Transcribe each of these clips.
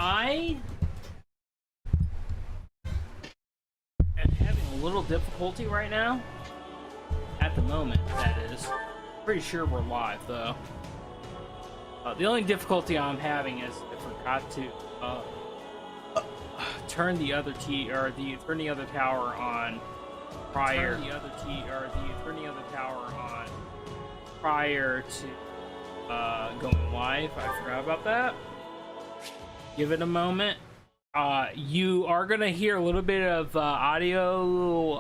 I am having a little difficulty right now. At the moment, that is. Pretty sure we're live, though. The only difficulty I'm having is I forgot to turn the other turn the other tower on prior. Turn the other tower on prior to going live. I forgot about that. Give it a moment. You are gonna hear a little bit of audio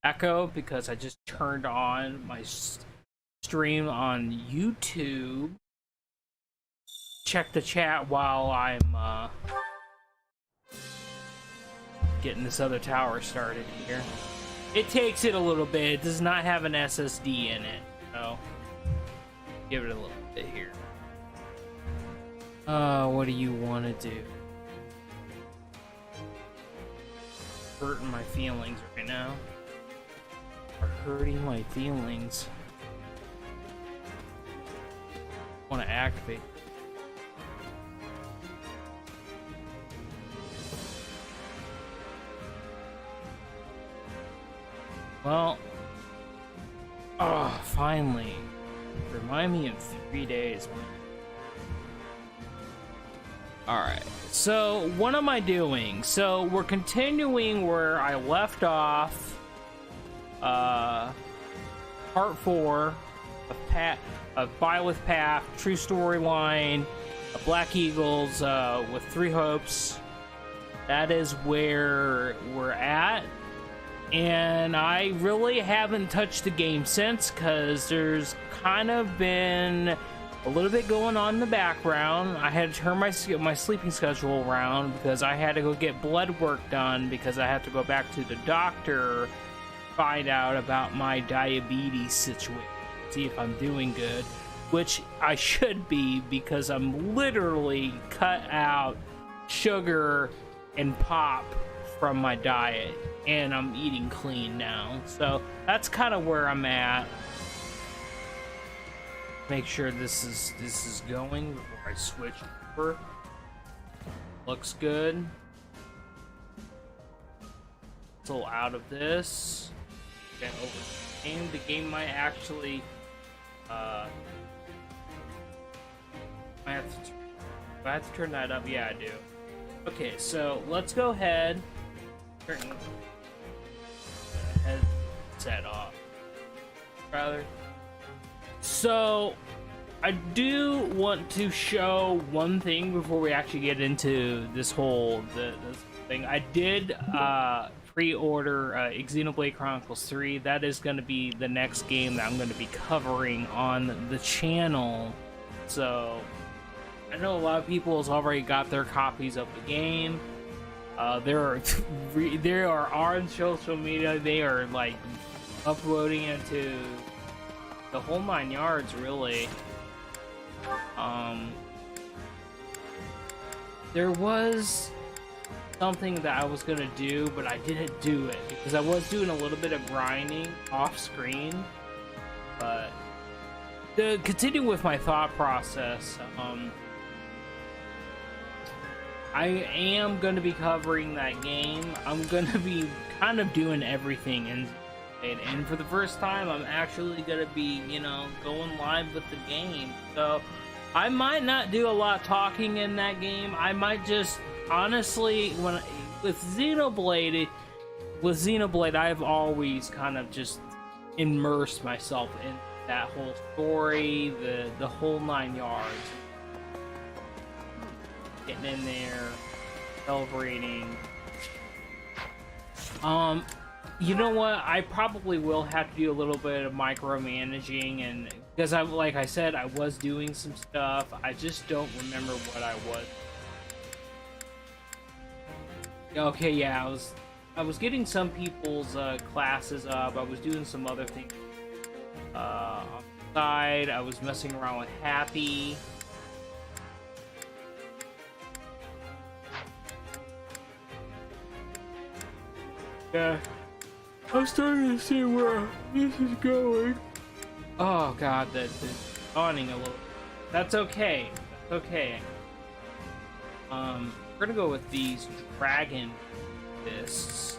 echo because I just turned on my stream on YouTube. Check the chat while I'm getting this other tower started here. It takes it a little bit. It does not have an SSD in it, so give it a little bit here. What do you want to do? Hurting my feelings right now. Hurting my feelings. Want to activate. Well, finally. Remind me in 3 days. Alright, so what am I doing? So we're continuing where I left off. Part 4 of Byleth Path, true storyline, Black Eagles with 3 hopes. That is where we're at. And I really haven't touched the game since, because there's kind of been a little bit going on in the background. I had to turn my sleeping schedule around because I had to go get blood work done because I have to go back to the doctor, find out about my diabetes situation, see if I'm doing good, which I should be because I'm literally cut out sugar and pop from my diet and I'm eating clean now. So that's kind of where I'm at. Make sure this is going before I switch over. Looks good. So out of this, get over the game. The game might actually I have to turn that up. Yeah, I do. Okay, so let's go ahead. Turn the headset off. Rather. So, I do want to show one thing before we actually get into this whole this thing. I did pre-order Xenoblade Chronicles 3. That is going to be the next game that I'm going to be covering on the channel. So, I know a lot of people has already got their copies of the game. There are on social media. They are like uploading it to the whole 9 yards, really. There was something that I was gonna do, but I didn't do it because I was doing a little bit of grinding off screen. But to continue with my thought process, I am gonna be covering that game. I'm gonna be kind of doing everything and for the first time, I'm actually gonna be, going live with the game. So I might not do a lot of talking in that game. I might just, honestly, with Xenoblade, I've always kind of just immersed myself in that whole story, the whole 9 yards. Getting in there, celebrating. You know what? I probably will have to do a little bit of micromanaging, and because like I said, I was doing some stuff. I just don't remember what I was. Okay, yeah, I was getting some people's classes up. I was doing some other things on the side. I was messing around with Happy. Yeah. I'm starting to see where this is going. Oh god, that's yawning a little. That's okay. That's okay. We're gonna go with these dragon fists.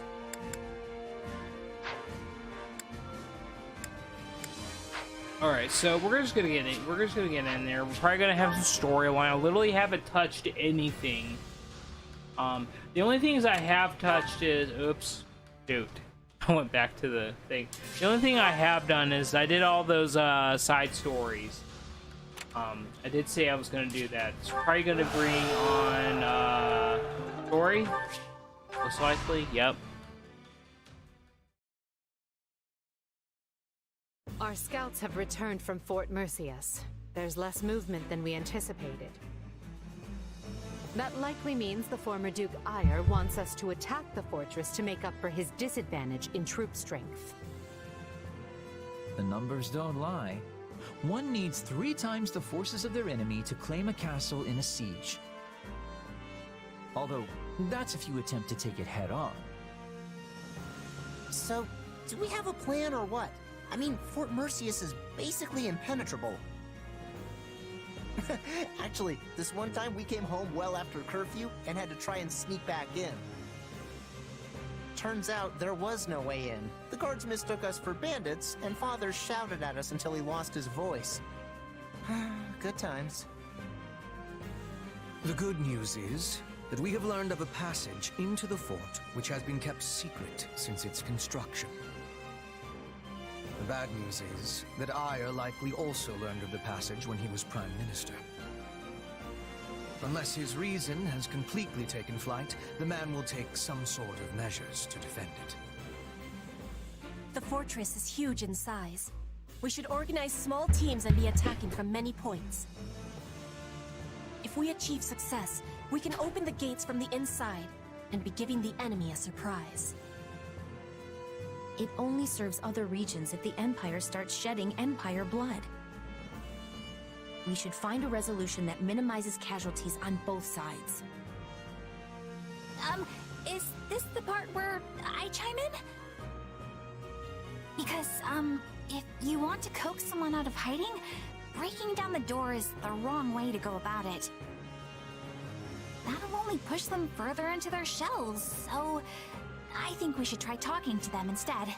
All right, so we're just gonna get in. We're just gonna get in there. We're probably gonna have some storyline. I literally haven't touched anything. The only things I have touched is, oops, shoot, I went back to the thing. The only thing I have done is I did all those side stories. I did say I was gonna do that. It's probably gonna bring on story, most likely. Yep. Our scouts have returned from Fort Mercius. There's less movement than we anticipated. That likely means the former Duke Ire wants us to attack the fortress to make up for his disadvantage in troop strength. The numbers don't lie. One needs 3 times the forces of their enemy to claim a castle in a siege. Although, that's if you attempt to take it head on. So, do we have a plan or what? I mean, Fort Mercius is basically impenetrable. Actually, this one time we came home well after curfew and had to try and sneak back in. Turns out there was no way in. The guards mistook us for bandits, and Father shouted at us until he lost his voice. Good times. The good news is that we have learned of a passage into the fort which has been kept secret since its construction. The bad news is that Ire likely also learned of the passage when he was Prime Minister. Unless his reason has completely taken flight, the man will take some sort of measures to defend it. The fortress is huge in size. We should organize small teams and be attacking from many points. If we achieve success, we can open the gates from the inside and be giving the enemy a surprise. It only serves other regions if the Empire starts shedding Empire blood. We should find a resolution that minimizes casualties on both sides. Is this the part where I chime in? Because, if you want to coax someone out of hiding, breaking down the door is the wrong way to go about it. That'll only push them further into their shells, so I think we should try talking to them instead.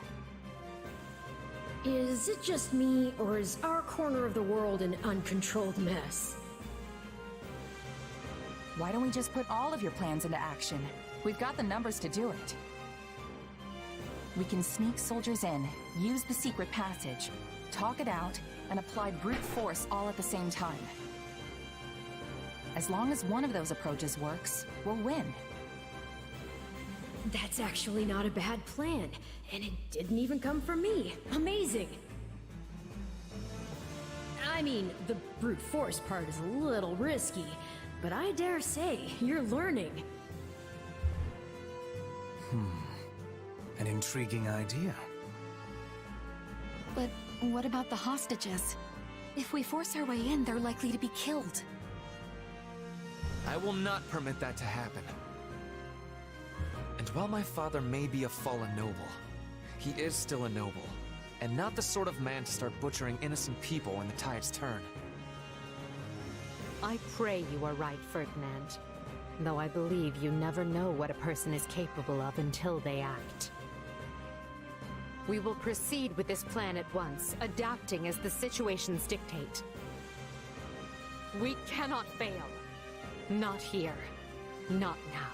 Is it just me, or is our corner of the world an uncontrolled mess? Why don't we just put all of your plans into action? We've got the numbers to do it. We can sneak soldiers in, use the secret passage, talk it out, and apply brute force all at the same time. As long as one of those approaches works, we'll win. That's actually not a bad plan, and it didn't even come from me. Amazing! I mean, the brute force part is a little risky, but I dare say you're learning. An intriguing idea. But what about the hostages? If we force our way in, they're likely to be killed. I will not permit that to happen. And while my father may be a fallen noble, he is still a noble, and not the sort of man to start butchering innocent people when the tides turn. I pray you are right, Ferdinand. Though I believe you never know what a person is capable of until they act. We will proceed with this plan at once, adapting as the situations dictate. We cannot fail. Not here. Not now.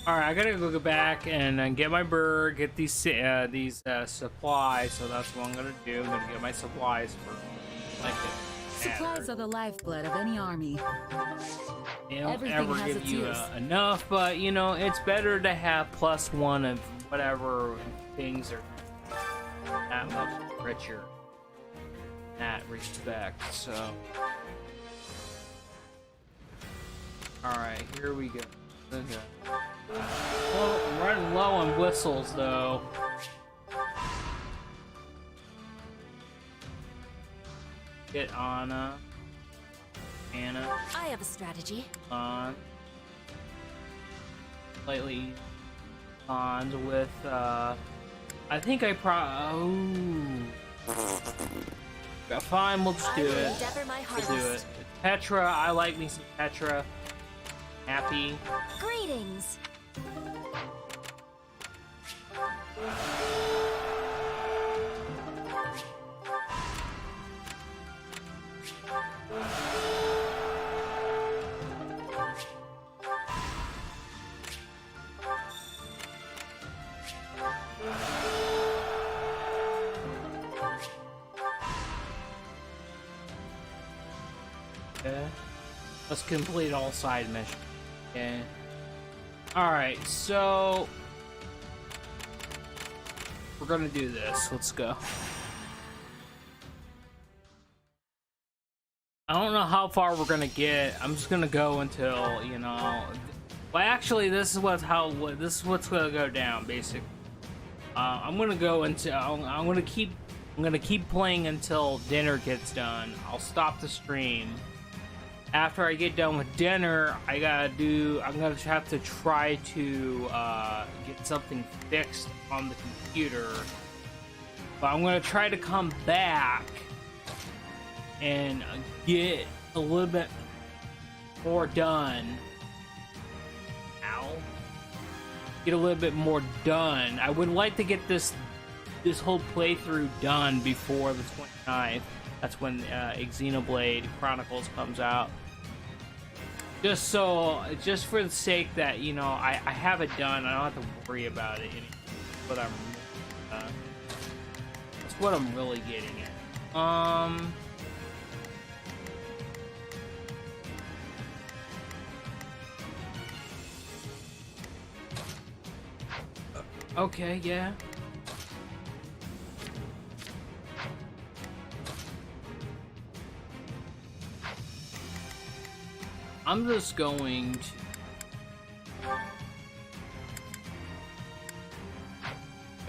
All right, I gotta go back and get my bird, get these supplies. So that's what I'm gonna do. I'm gonna get my supplies for like it. Supplies are the lifeblood of any army. They don't Everything ever has give its you use. enough, but you know it's better to have +1 of whatever things are that much richer. In that respect, so. All right, here we go. Okay. Well, I'm running low on whistles, though. Get Anna. I have a strategy. On. Slightly cons with, I think I Yeah, fine, we'll just do I will it. endeavor my We'll do it. hardest. Petra, I like me some Petra. Happy. Greetings. Okay. Let's complete all side missions. Okay. Alright, so we're gonna do this. Let's go. I don't know how far we're gonna get. I'm just gonna go until, you know. Well, actually, this is what's gonna go down. Basically, I'm gonna go until I'm gonna keep playing until dinner gets done. I'll stop the stream. After I get done with dinner, I'm gonna have to try to get something fixed on the computer. But I'm gonna try to come back and get a little bit more done. Ow. Get a little bit more done. I would like to get this whole playthrough done before the 29th. That's when Xenoblade Chronicles comes out. Just for the sake that, you know, I have it done. I don't have to worry about it anymore. But that's what I'm really getting at. Okay, yeah. I'm just going to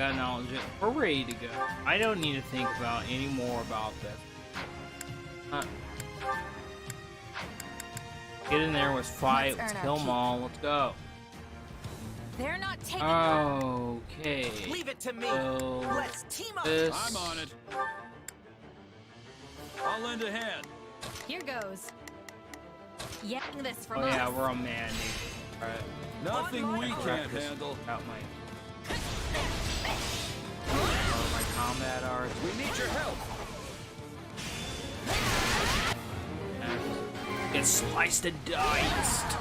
acknowledge it. We're ready to go. I don't need to think about any more about this. Get in there, let's fight, let's kill them all, let's go. They're not taking Okay. Leave it to me. So, Let's team up. this... I'm on it. I'll lend a hand. Here goes. Yang this from Oh us. yeah, we're a man. Alright. Nothing we can't This handle. out my combat art. We need your help. Get sliced and diced.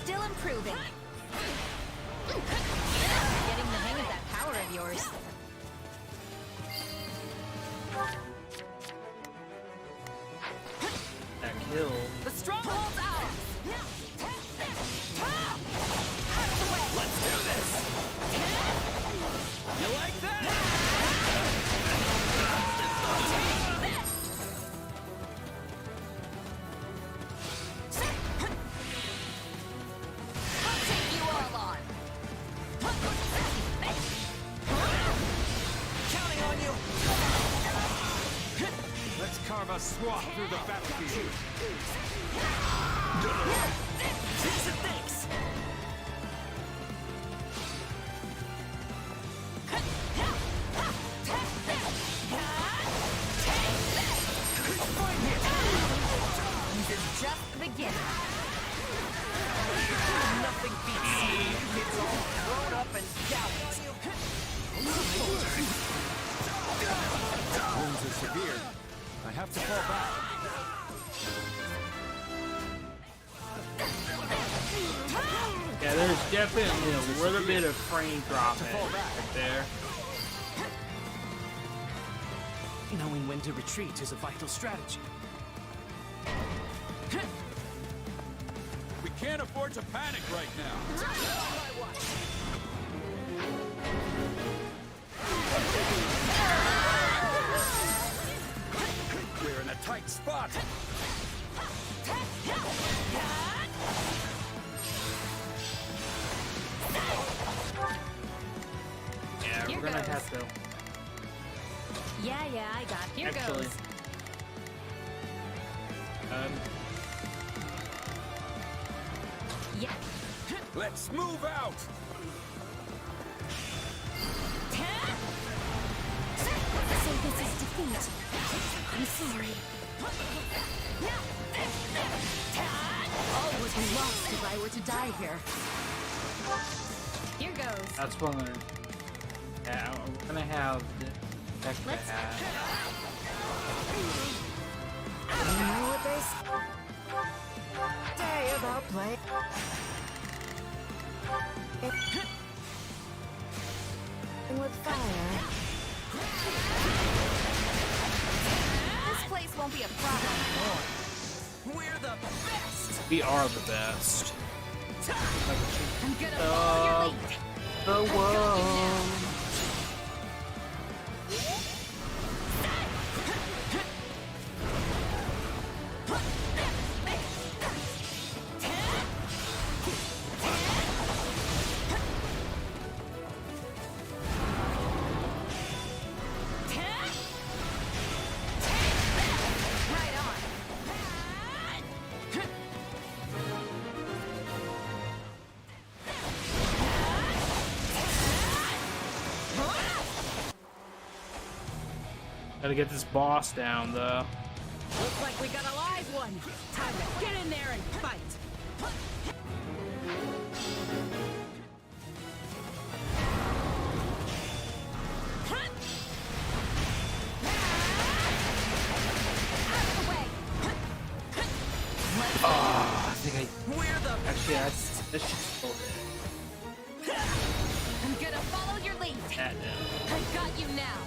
Still improving. Getting the hang of that power of yours. That kill. The stronghold's out. Let's do this. You like that? I'll take you all on. Counting on you. Let's carve a swath through the battlefield. Piece of thanks. This is just the beginning. Nothing beats seeing you kids all grown up and doubting. Wounds are severe. I have to fall back. Yeah, there's definitely a little bit of frame dropping right there. Knowing when to retreat is a vital strategy. We can't can't afford to panic right now. We're in a tight spot. Yeah, Here we're gonna goes. have to. Yeah, I got. Here Actually, goes. Yeah. Let's move out. So this is defeat. I'm sorry. All would be lost if I were to die here. Here goes. that's what I'm gonna. Yeah, we're gonna have the deck to Let's- have. You know what they say about play. With fire. This place won't be a problem anymore. We're the best! We are the best. I'm gonna follow your lead. The world. Right on. Gotta get this boss down, though. Looks like we got a live one. Time to get in there and fight. I think We're the actually that's just still dead. I'm gonna follow your lead. That down. I got you now.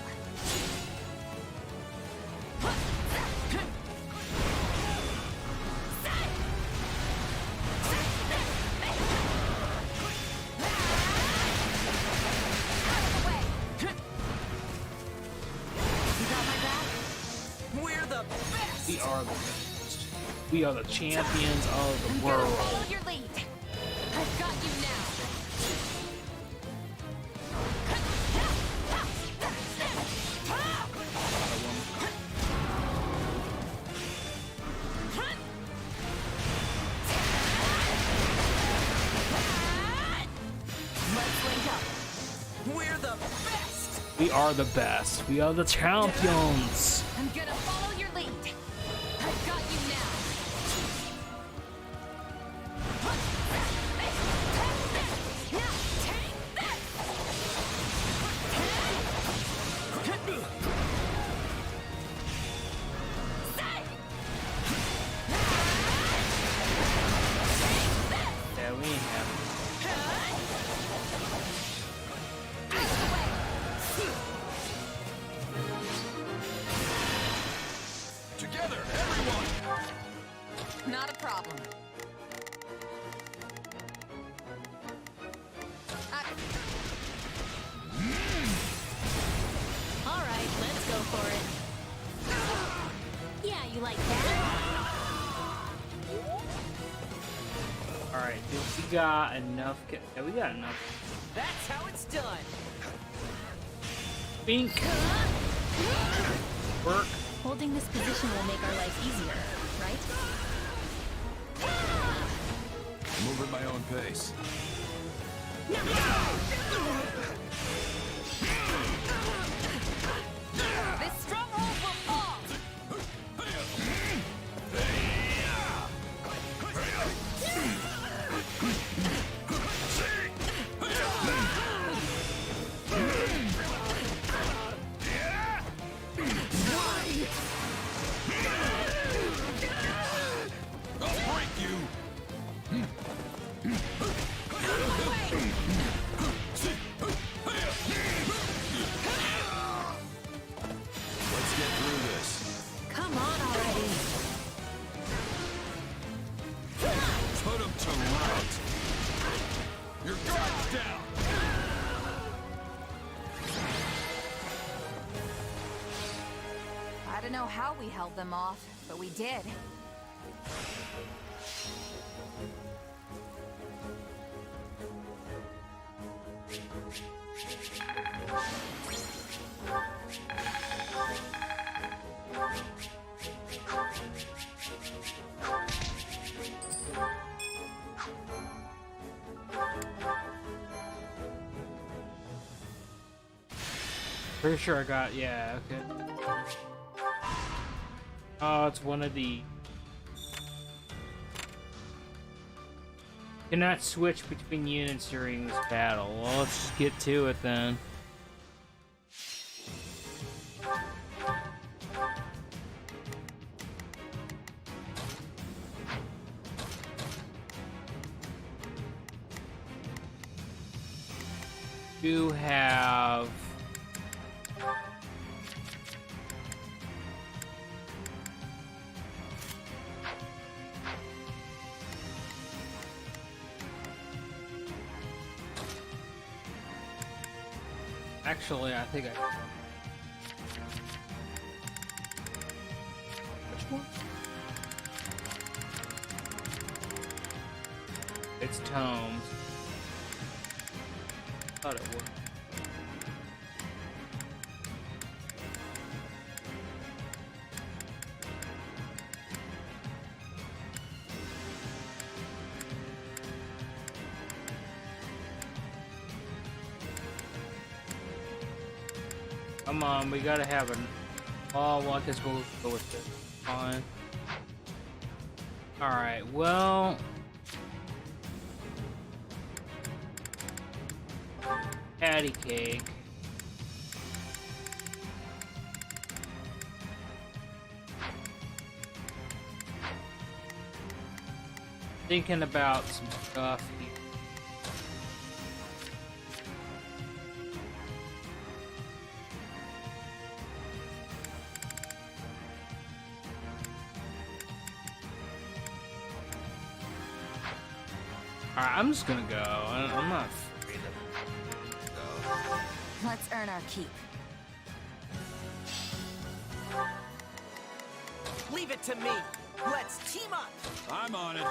We're the best! We are the best. We are the champions of the I'm gonna world. follow your lead. I've got you now. Let's link up. We're the best! We are the best. We are the champions. I'm gonna follow your lead. I've got you now. Yeah, we ain't have. Together, everyone. Not a problem. All right, let's go for it. Yeah, you like that? All right, dude, we got enough. Yeah, we got enough. That's how it's done. Bink. Work. Holding this position will make our life easier, right? Move at my own pace. This stronghold will fall. I'll break you. don't know how we held them off, but we did. Pretty sure I got, yeah, okay. Oh, it's one of the... Cannot switch between units during this battle. Well, let's just get to it then. You have... Actually, I think I... Which one? It's tomes. Thought it would. Come on, we gotta have an... Oh, well, I guess we'll go with this. Fine. Alright, well... Patty cake. Thinking about some stuff here. Alright, I'm just gonna go. I'm not afraid of go. Let's earn our keep. Leave it to me. Let's team up. I'm on it.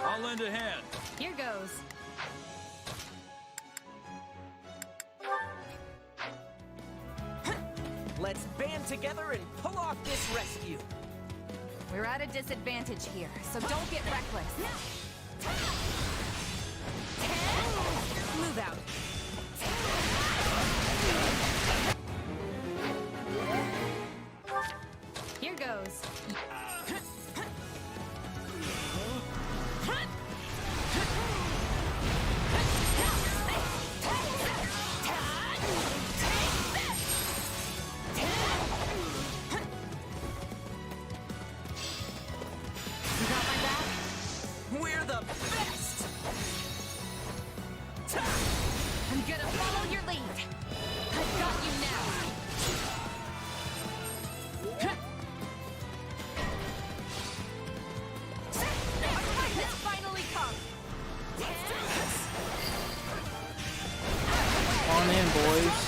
I'll lend a hand. Here goes. Let's band together and pull off this rescue. We're at a disadvantage here, so don't get reckless. Move out. Here goes. You got my back? We're the best. I'm gonna follow your lead. I've got you now. Our time has finally come. On in, boys.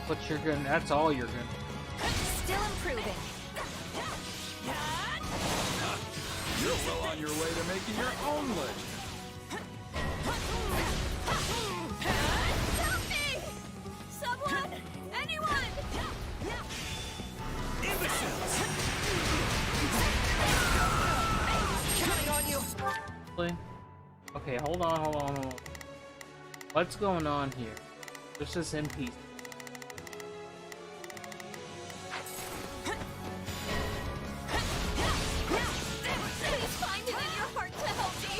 But you're gonna... That's all you're gonna... Still improving. You're well on your way to making your own legend. Help me! Someone! Anyone! Imbeciles. Counting on you. Really? Okay, hold on. What's going on here? There's this NPC. Please find it in your heart to help me!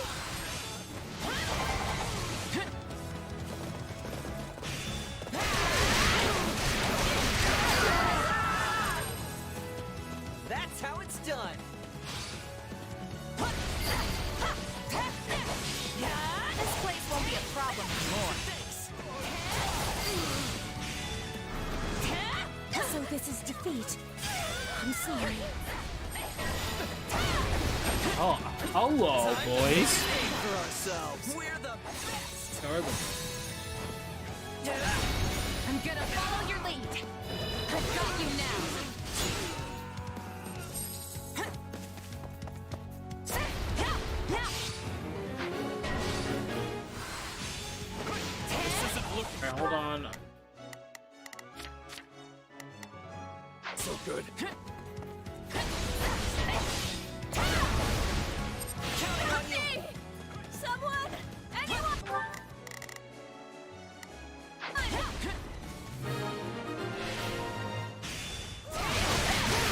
That's how it's done. This place won't be a problem anymore. So this is defeat. I'm sorry. Oh, hello, boys. For ourselves. We're the best. Or the- I'm gonna follow your lead. I've got you now. Alright, hold on. So good. Help me! Someone! Anyone!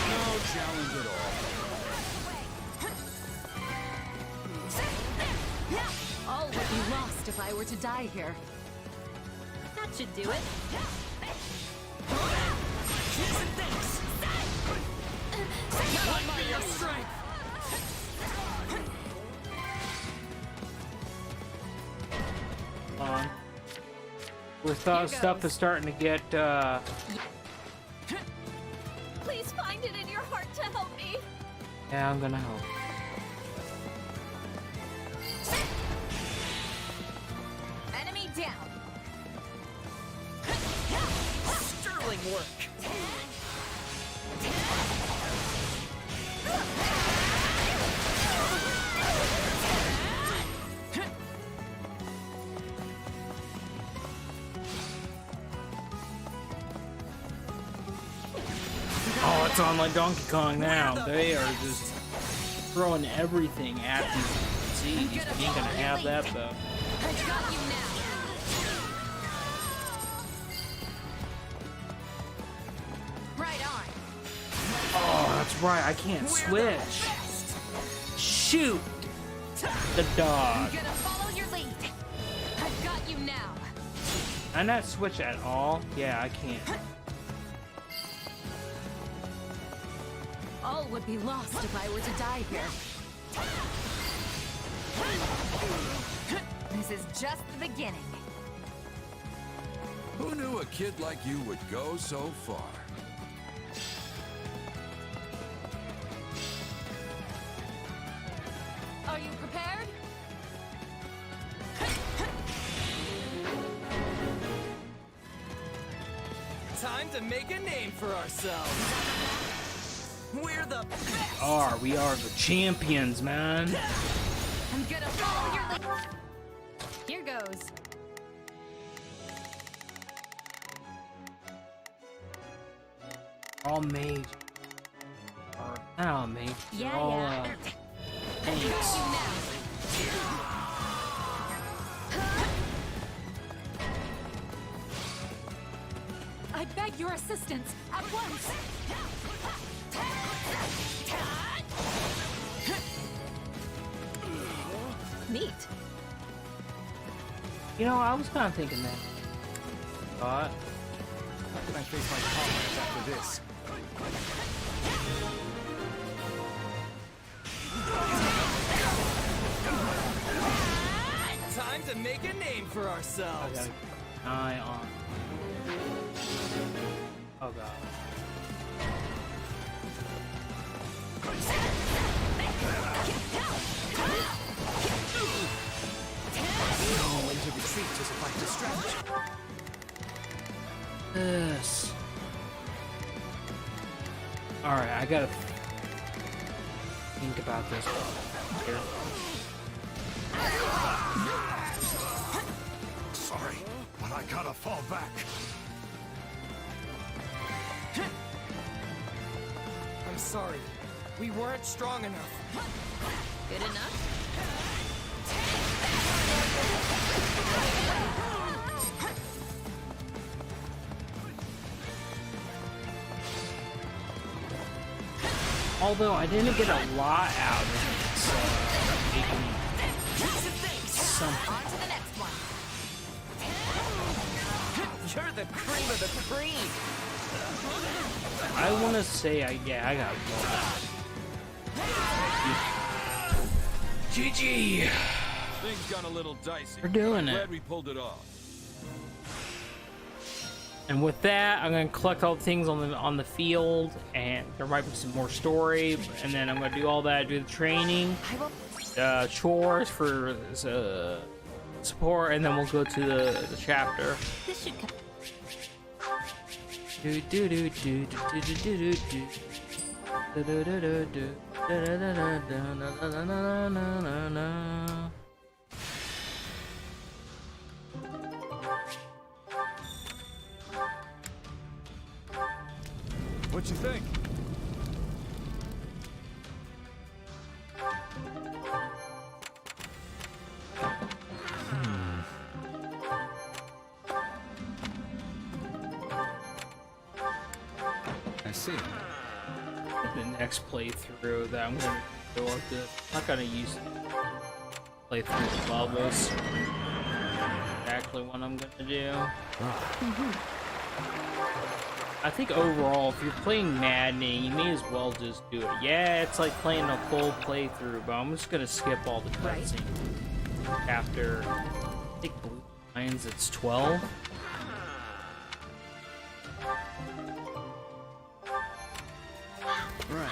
No challenge at all. All would be lost if I were to die here. That should do it. Your strength. Hold on. With stuff is starting to get, Please find it in your heart to help me. yeah, I'm gonna help. Enemy down. Sterling work. Oh, it's on like Donkey Kong now. They are just throwing everything at these seeds. You ain't gonna have that though. I've got you now. Right on. Oh, that's right. I can't switch. Shoot! The dog. I'm gonna follow your lead. I've got you now. Can I not switch at all? Yeah, I can't. All would be lost if I were to die here. This is just the beginning. Who knew a kid like you would go so far? Are you prepared? Time to make a name for ourselves. We're the best. We are the champions, man. I'm gonna follow your lead. Here goes. All mage. Or not all mage. Yeah, all, yeah. tanks. I beg your assistance at once. Neat. You know, I was kind of thinking that. But How can I face my comrades after this? Time to make a name for I ourselves. gotta keep an eye on. Oh god. No way to retreat as if I distract you. This. Alright, I gotta think about this here. Sorry, but I gotta fall back. I'm sorry. We weren't strong enough. Good enough? Although I didn't get a lot out of it, so something. On to the next one. You're the cream of the cream. I want to say, I got one. GG. Things got a little dicey. We're doing I'm it. glad we pulled it off. And with that, I'm gonna collect all the things on the field, and there might be some more story, and then I'm gonna do all that, do the training, chores for support, and then we'll go to the chapter. This should come. Do do do do do do do do do. Do do do do do. Da da da da da da da da da da. What you think? I see. The next playthrough that I'm gonna do with this. I'm not gonna use play through the levels. Exactly what I'm gonna do. I think overall, if you're playing maddening, you may as well just do it. Yeah, it's like playing a full playthrough, but I'm just gonna skip all the cutscenes. After, I think Blue Lions, it's 12. Right.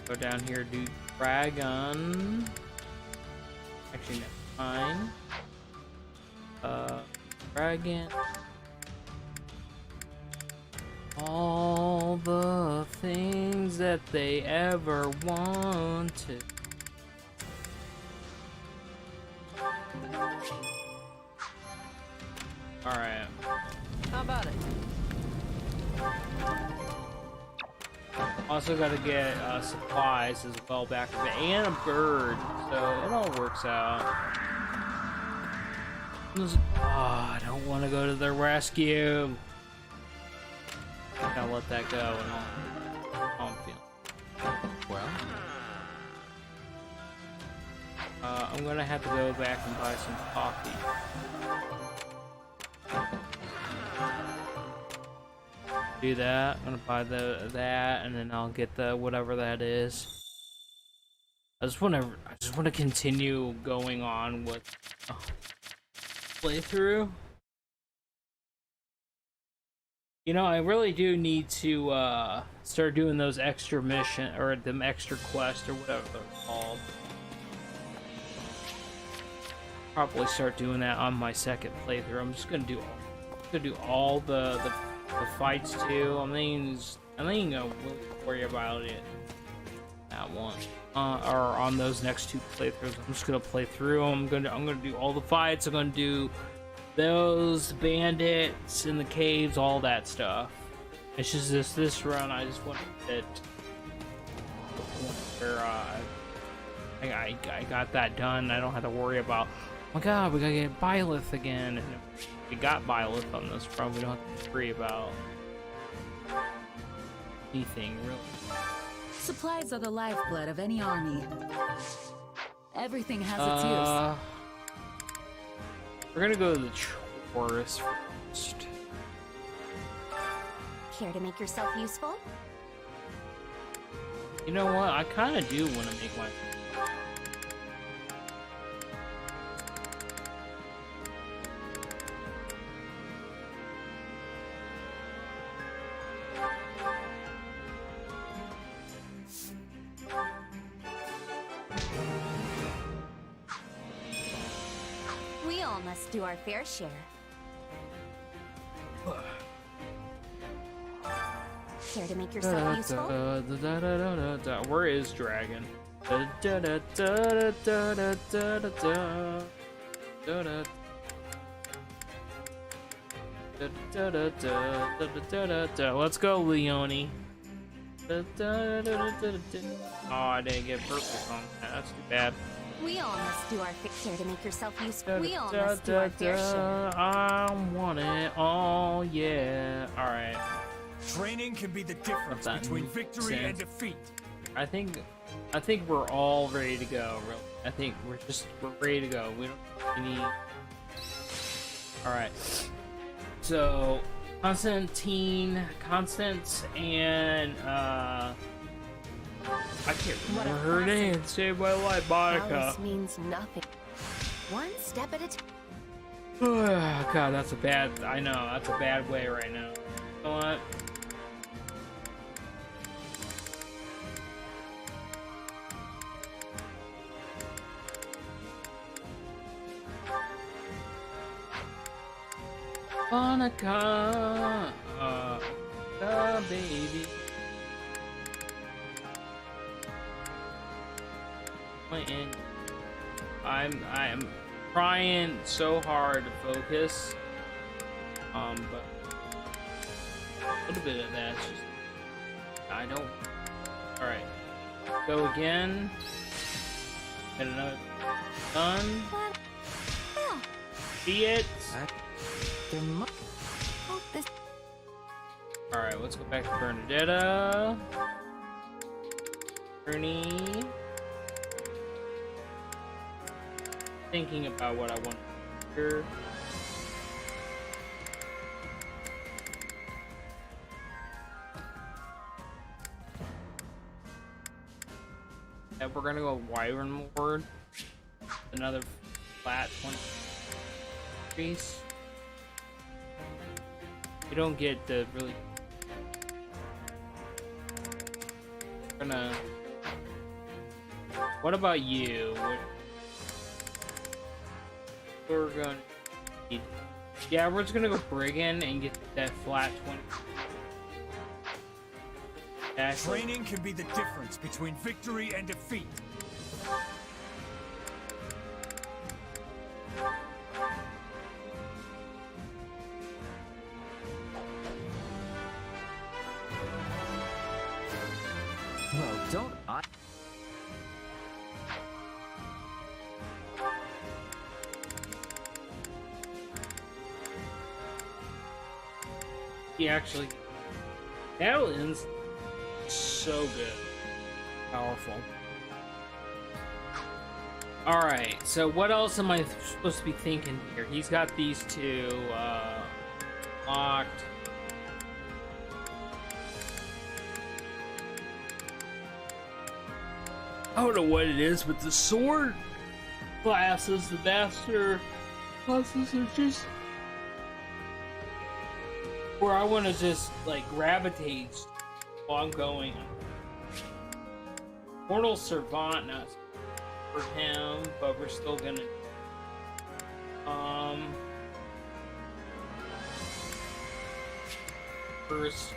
Go down here, do Dragon. Actually, no, fine. Dragon. All the things that they ever wanted. Alright. How about it? Also gotta get supplies as well back of it, and a bird, so it all works out. I don't want to go to the rescue. I gotta let that go and how I'm feeling. Well, I'm gonna have to go back and buy some coffee. Do that. I'm gonna buy that, and then I'll get the whatever that is. I just want to continue going on with playthrough. You know, I really do need to start doing those extra mission or them extra quests or whatever they're called. Probably start doing that on my second playthrough. I'm just gonna do all the fights too. I think I'll worry about it that one or on those next two playthroughs. I'm just gonna play through them. I'm gonna do all the fights. I'm gonna do those bandits in the caves, all that stuff. It's just this run. I just want to hit the point where I got that done. I don't have to worry about, oh my god, we gotta get Byleth again. And we got Byleth on this front. We don't have to worry about anything really. Supplies are the lifeblood of any army. Everything has its use. We're gonna go to the chorus first. Care to make yourself useful? You know what? I kind of do want to make my. We all must do our fair share. Care to make yourself useful? Where is Dragon? Let's go, Leone. Oh, I didn't get perfect on that. That's too bad. We all must do our fair to make yourself useful. We all must do our fair share. I want it all, yeah. All right. Training can be the difference between victory and defeat. I think we're all ready to go. Really, I think we're ready to go. We don't need. All right. So, Constance, and I can't remember her name. Saved my life, Monica. Alice means nothing. One step at a time. God, that's a bad. I know that's a bad way right now. You know what? Monica, baby. I'm trying so hard to focus, but a little bit of that's just I don't. All right, go again. Get another done. See it. All right, let's go back to Bernadetta. Bernie. Thinking about what I want to hear. Yeah, we're gonna go Wyvern Ward. Another flat 20 increase. You don't get the really. What about you? We're gonna. Yeah, we're just gonna go Brigand and get that flat 20. Training can be the difference between victory and defeat. Well, don't I? He actually. Battleins. So good. Powerful. Alright, so what else am I supposed to be thinking here? He's got these two locked. I don't know what it is, but the sword classes, the master classes are just where I want to just like gravitate while I'm going. Mortal Servant, not for him, but we're still gonna first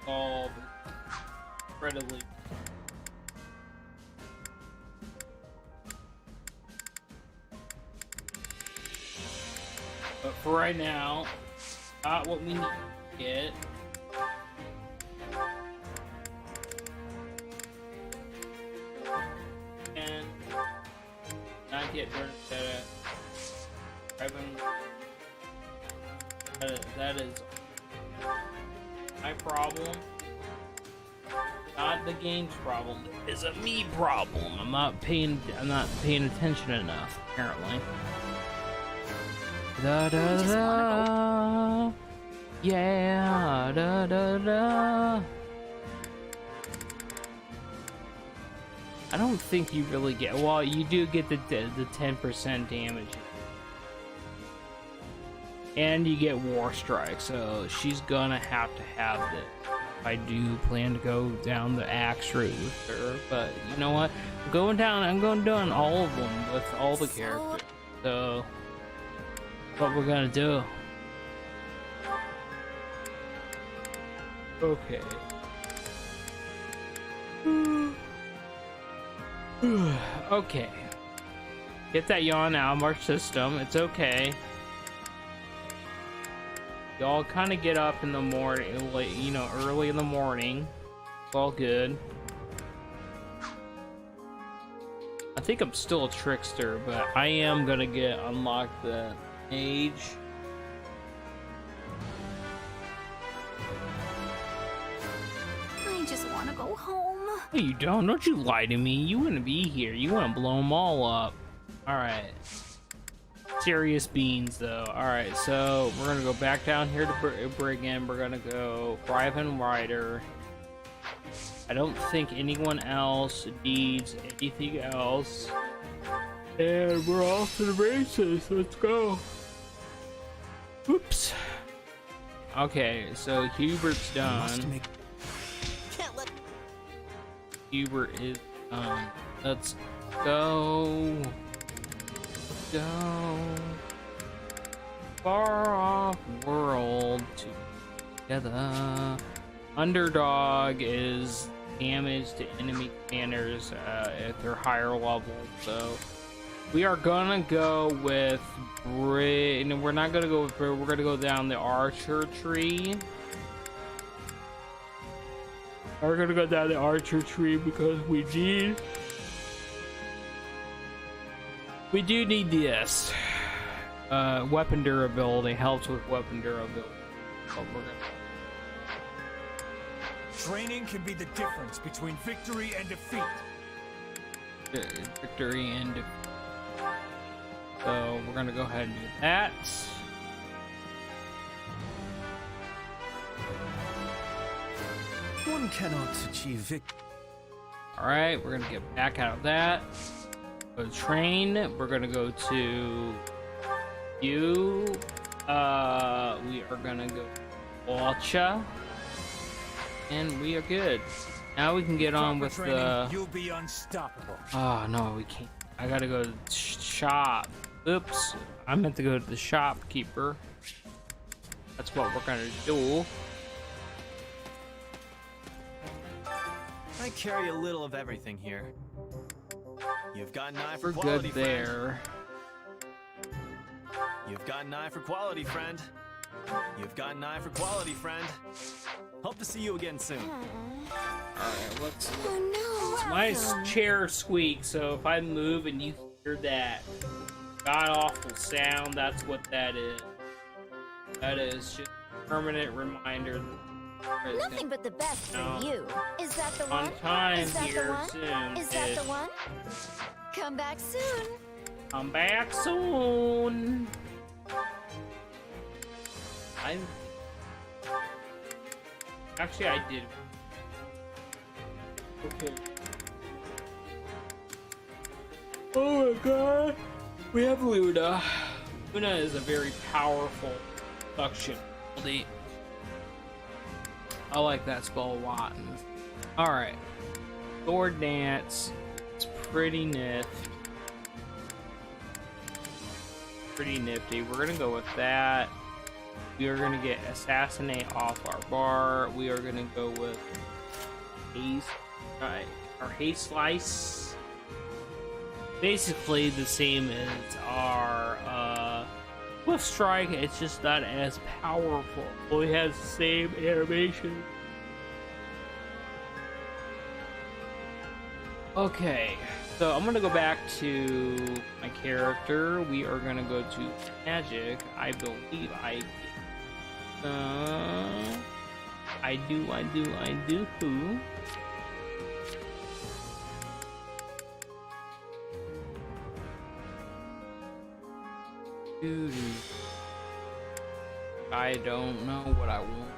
all incredibly but for right now, not what we need to get. And not get Bernadetta. That is my problem. Not the game's problem. It's a me problem. I'm not paying attention enough, apparently. Da da da. Yeah, da da da. I don't think you really get. Well, you do get the 10% damage, and you get War Strike. So she's gonna have to have this. I do plan to go down the axe route with her, but you know what? I'm going down all of them with all the characters. So what we're gonna do? Okay. Okay. Get that yawn out of our system. It's okay. Y'all kind of get up in the morning, like, you know, early in the morning. It's all good. I think I'm still a trickster, but I am gonna unlock the mage. I just want to go home. No, you don't. Don't you lie to me. You wouldn't be here. You want to blow them all up. All right. Serious beans, though. All right, so we're gonna go back down here to Brigand. We're gonna go Riven Rider. I don't think anyone else needs anything else. And we're off to the races. Let's go. Oops. Okay, so Hubert's done. Hubert is done. Let's go. far off world together. Underdog is damage to enemy commanders at their higher level. So we are gonna go with Brit. And we're not gonna go with Brit. We're gonna go down the archer tree. We're gonna go down the archer tree because we do need this. Weapon durability helps with weapon durability. So we're gonna... Training can be the difference between victory and defeat. Victory and defeat. So we're gonna go ahead and do that. One cannot achieve victory. Alright, we're gonna get back out of that. Go to train. We're gonna go to you. We are gonna go to Watcha. And we are good. Now we can get on with the... You'll be unstoppable. Oh, no, we can't. I gotta go to the shop. Oops. I meant to go to the shopkeeper. That's what we're gonna do. I carry a little of everything here. You've got an eye for We're quality, good there. friend. You've got an eye for quality, friend. You've got an eye for quality, friend. Hope to see you again soon. Alright, let's... Oh no! My chair squeaks, so if I move and you hear that god-awful sound, that's what that is. That is just a permanent reminder that Nothing but the best for you. Is that the on one? time Is that here the one? soon. Is that the one? Come back soon. Come back soon. Actually, I did. Okay. Oh my god. We have Luna. Luna is a very powerful suction ability. I like that spell a lot. Alright. Sword Dance. It's pretty nifty. Pretty nifty. We're gonna go with that. We are gonna get Assassinate off our bar. We are gonna go with Haste. Our Haste Slice. Basically the same as our Swift Strike. It's just not as powerful. It has the same animation. Okay, so I'm gonna go back to my character. We are gonna go to Magic. I believe I do. I don't know what I want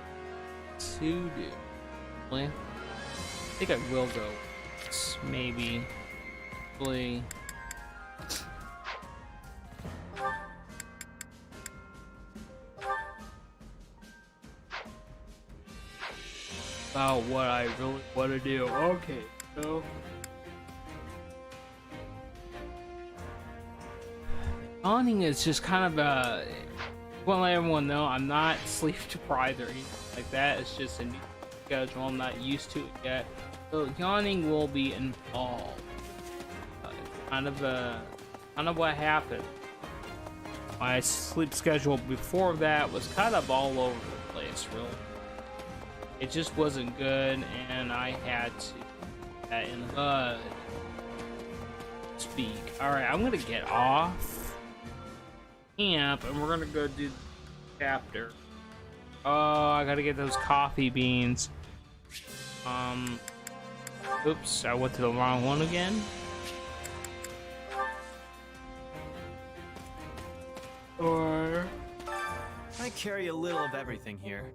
to do. I think I will go. Maybe. Probably. About what I really want to do. Okay, so yawning is just kind of a. Want to let everyone know I'm not sleep deprived or anything like that. It's just a new schedule. I'm not used to it yet. So yawning will be involved. Kind of what happened. My sleep schedule before that was kind of all over the place, really. It just wasn't good, and I had to put that in HUD. Speak. Alright, I'm gonna get off camp, and we're gonna go do the chapter. Oh, I gotta get those coffee beans. Oops, I went to the wrong one again. Or I carry a little of everything here.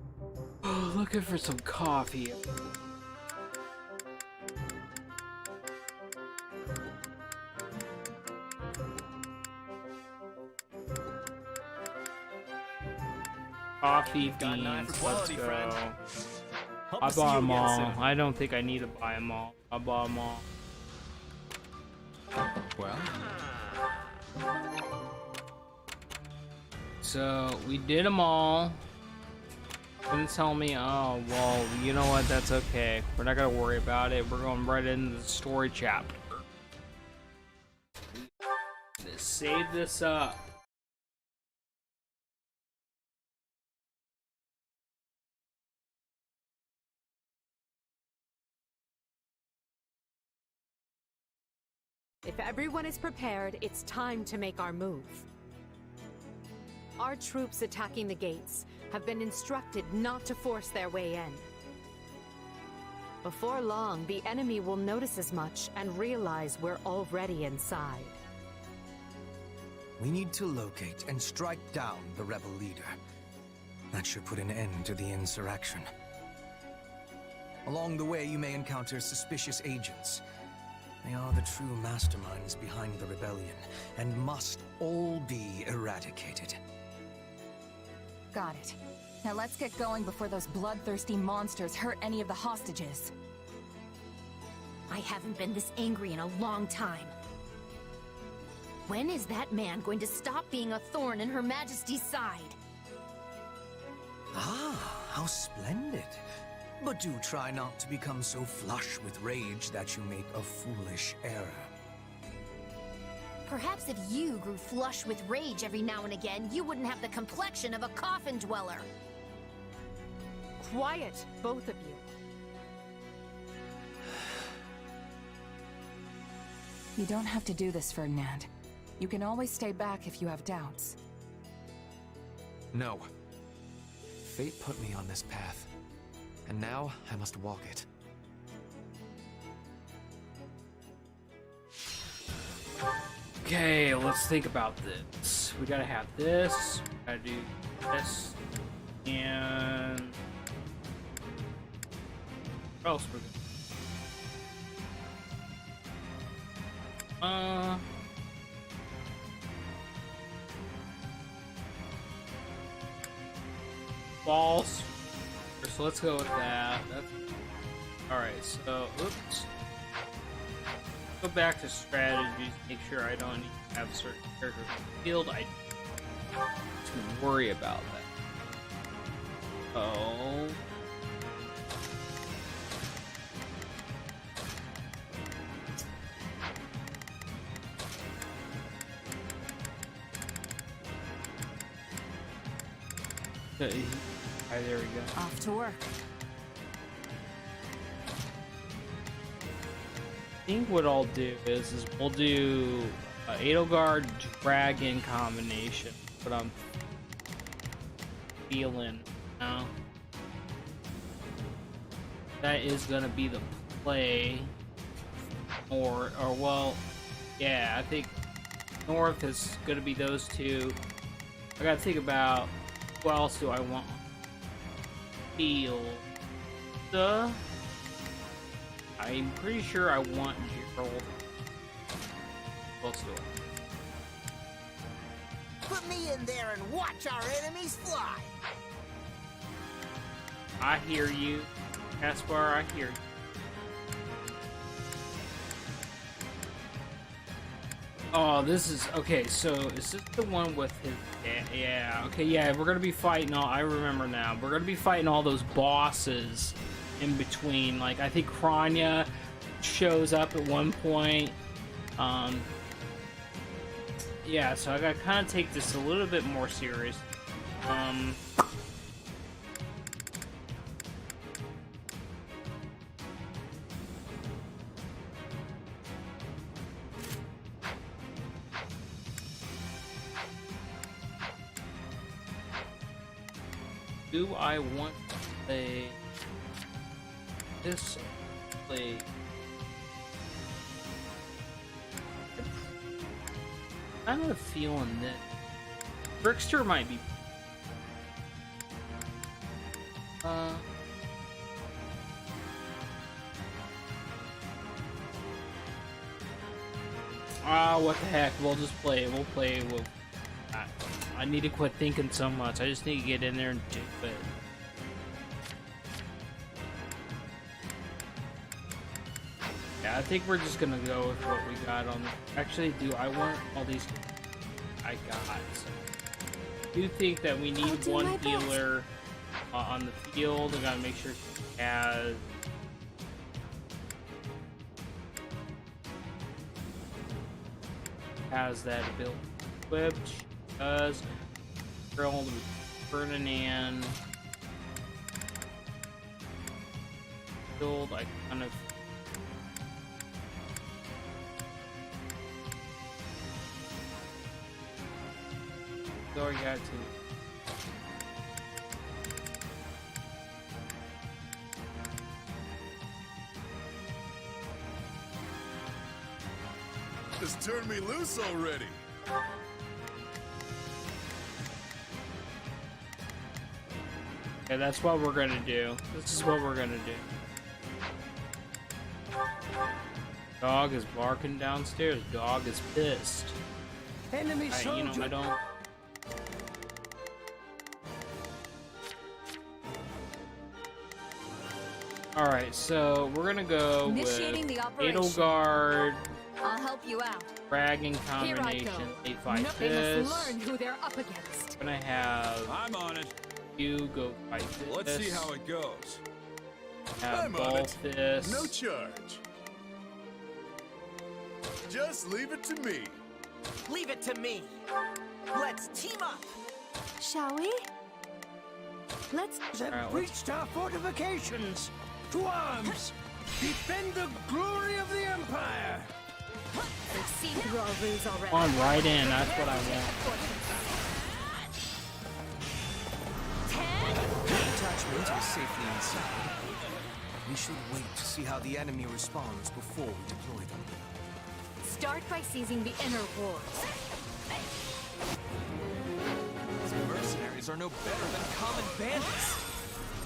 looking for some coffee. Coffee beans, let's go. I bought them all. I don't think I need to buy them all. I bought them all. Well, so we did them all. Didn't tell me, oh, well, you know what, that's okay. We're not gonna worry about it. We're going right into the story chapter. Let's save this up. If everyone is prepared, it's time to make our move. Our troops attacking the gates have been instructed not to force their way in. Before long, the enemy will notice as much and realize we're already inside. We need to locate and strike down the rebel leader. That should put an end to the insurrection. Along the way, you may encounter suspicious agents. They are the true masterminds behind the rebellion, and must all be eradicated. Got it. Now let's get going before those bloodthirsty monsters hurt any of the hostages. I haven't been this angry in a long time. When is that man going to stop being a thorn in Her Majesty's side? Ah, how splendid. But do try not to become so flush with rage that you make a foolish error. Perhaps if you grew flush with rage every now and again, you wouldn't have the complexion of a coffin dweller. Quiet, both of you. You don't have to do this, Ferdinand. You can always stay back if you have doubts. No. Fate put me on this path, and now I must walk it. Okay, let's think about this. We gotta have this, we gotta do this, and what else we're gonna balls. So let's go with that. That's alright, so oops. Go back to strategies, make sure I don't need to have certain characters in the field. I don't worry about that. Oh. Okay. Alright, there we go. Off to work. I think what I'll do is we'll do Edelgard Dragon combination, but I'm feeling now. That is gonna be the play, or well, yeah, I think North is gonna be those two. I gotta think about who else do I want. Field. I'm pretty sure I want Gerald. Let's do it. Put me in there and watch our enemies fly! I hear you, Caspar, I hear you. Oh, this is... Okay, so is this the one with his... Yeah, okay, yeah, we're gonna be fighting all... I remember now. We're gonna be fighting all those bosses in between. Like, I think Kranya shows up at one point. Yeah, so I gotta kind of take this a little bit more serious. Do I want to play this? Play. I have a feeling that Trickster might be. What the heck? We'll just play. We'll play. I need to quit thinking so much. I just need to get in there and do it. Yeah, I think we're just gonna go with what we got on. Actually, do I want all these? I got. So. do think that we need one healer on the field. I gotta make sure she has that ability equipped. She does. Girl, Ferdinand. Build, I kind of. Or you got to. Just turn me loose already. Okay, that's what we're gonna do. This is what we're gonna do. Dog is barking downstairs. Dog is pissed. Enemy soldier. You know, I don't. Alright, so we're gonna go Initiating with the operation. Edelgard, I'll help you out. dragging Here I go. combination. They fight They this. must learn who they're up against. Gonna have I'm on it. you go fight this. Let's see how it goes. Have I'm on ball it. fist. No charge. Just leave it to me. Leave it to me. Let's team up. Shall we? Let's Alright, Breached our fortifications. To arms. Defend the glory of the Empire. They've seen through our ruse already. Come on, right in. That's what I want. Attachment is safely inside. We should wait to see how the enemy responds before we deploy them. Start by seizing the inner wards. These mercenaries are no better than common bandits.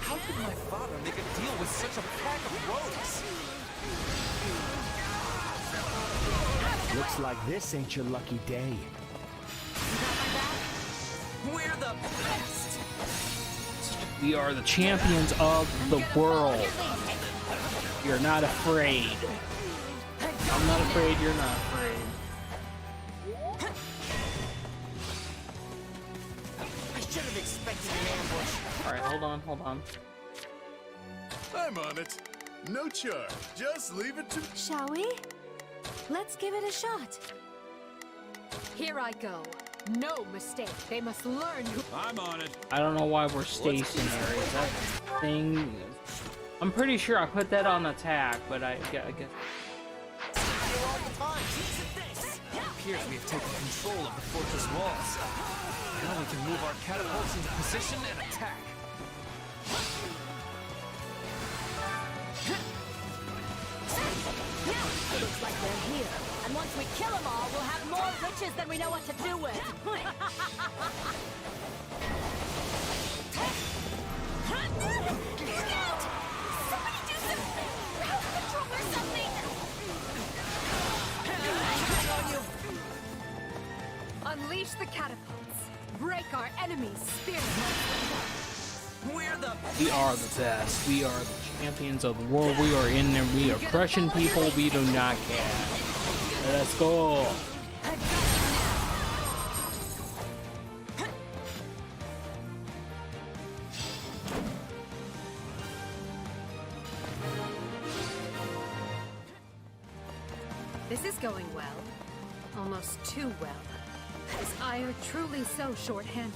How could my father make a deal with such a pack of rogues? Looks like this ain't your lucky day. We're the best. We are the champions of the world. You're not afraid. I'm not afraid, you're not afraid. I should have expected an ambush. Alright, hold on. I'm on it. No charge. Just leave it to. Shall we? Let's give it a shot. Here I go. No mistake. They must learn who. I'm on it. I don't know why we're stationary. Is that thing? I'm pretty sure I put that on attack, but I guess. All the time. It appears we have taken control of the fortress walls. Now we can move our catapults into position and attack. Looks like they're here. And once we kill them all, we'll have more riches than we know what to do with. Scout! Somebody do some crowd control or something! Unleash the catapults. Break our enemy's spirit. We are the best. We are the champions of the world. We are in there. We are crushing people. We do not care. Let's go. This is going well. Almost too well. Is Ire truly so short-handed?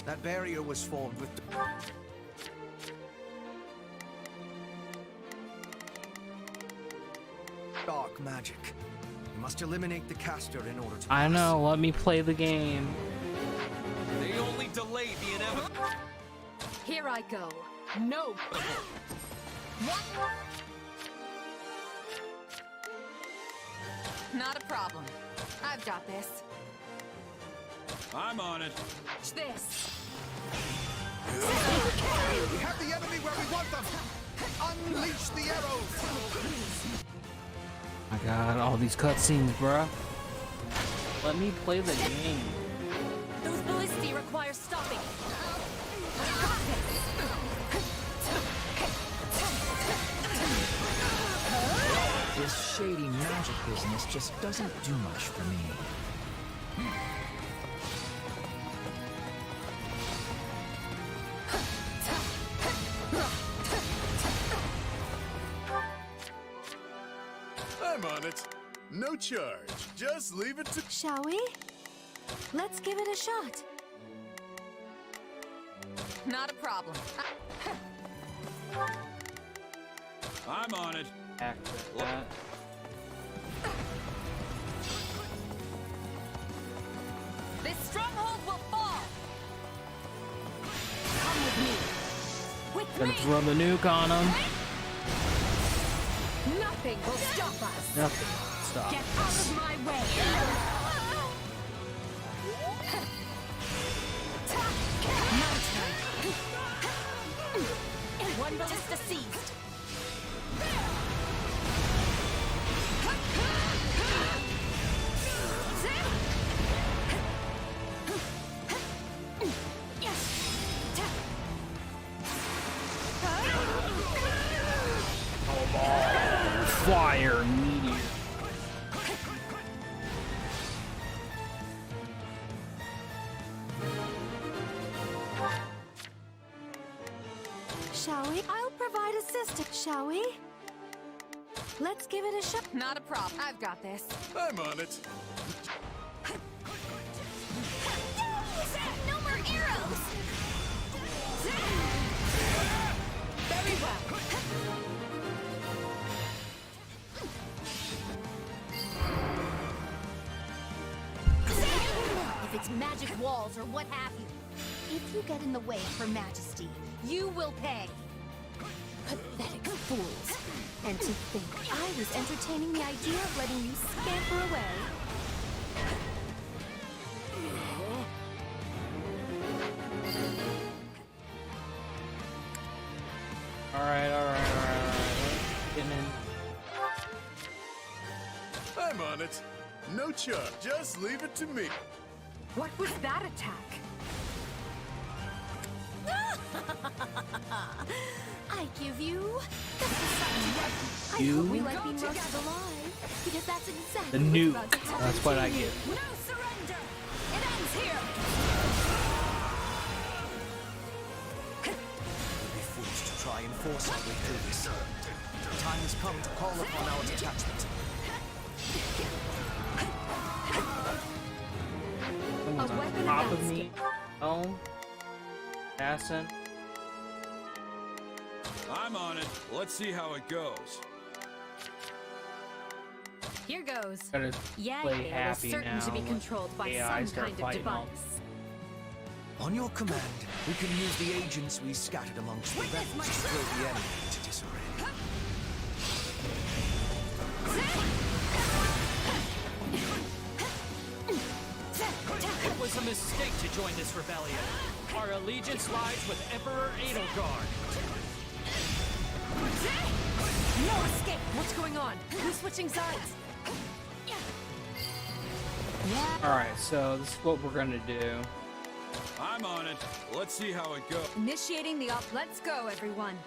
That barrier was formed with dark magic. You must eliminate the caster in order to I know. Let me play the game. They only delay the inevitable. Here I go. No. Not a problem. I've got this. I'm on it. Watch this. We have the enemy where we want them! Unleash the arrows! I got all these cutscenes, bruh. Let me play the game. Those ballistae require stopping. This shady magic business just doesn't do much for me. I'm on it. No charge. Just leave it to... Shall we? Let's give it a shot. Not a problem. I'm on it. Activate that. This stronghold will fall. Come with me. With Gonna me. throw the nuke on him. Nothing will stop us. Nothing. Stop. Get out of my way. My turn. One ballista seized. Fire meteor. Shall we? I'll provide assistance, shall we? Let's give it a shot. Not a problem. I've got this. I'm on it. No more arrows! Very well. If it's magic walls or what have you, if you get in the way of Her Majesty, you will pay. Pathetic fools. And to think I was entertaining the idea of letting you scamper away. Alright. Getting in. I'm on it. No charge. Just leave it to me. What was that attack? I give you I You? hope we like being roasted alive, because that's exactly The what's nuke. about to happen That's what to I you. get. No surrender! It ends here! We'd be foolish to try and force our way through this. The time has come to call upon our detachment. Someone's on weapon top of against me. Oh. Assassin. I'm on it. Let's see how it goes. Here goes. Gotta Yeah, play it happy is certain now. to be controlled by AI some start kind of fighting all- device. On your command, we can use the agents we scattered amongst the rebels to throw the enemy into disarray. It was a mistake to join this rebellion. Our allegiance lies with Emperor Edelgard. No escape! What's going on? Who's switching sides? Alright, so this is what we're gonna do. I'm on it. Let's see how it goes. Initiating the Let's go, everyone.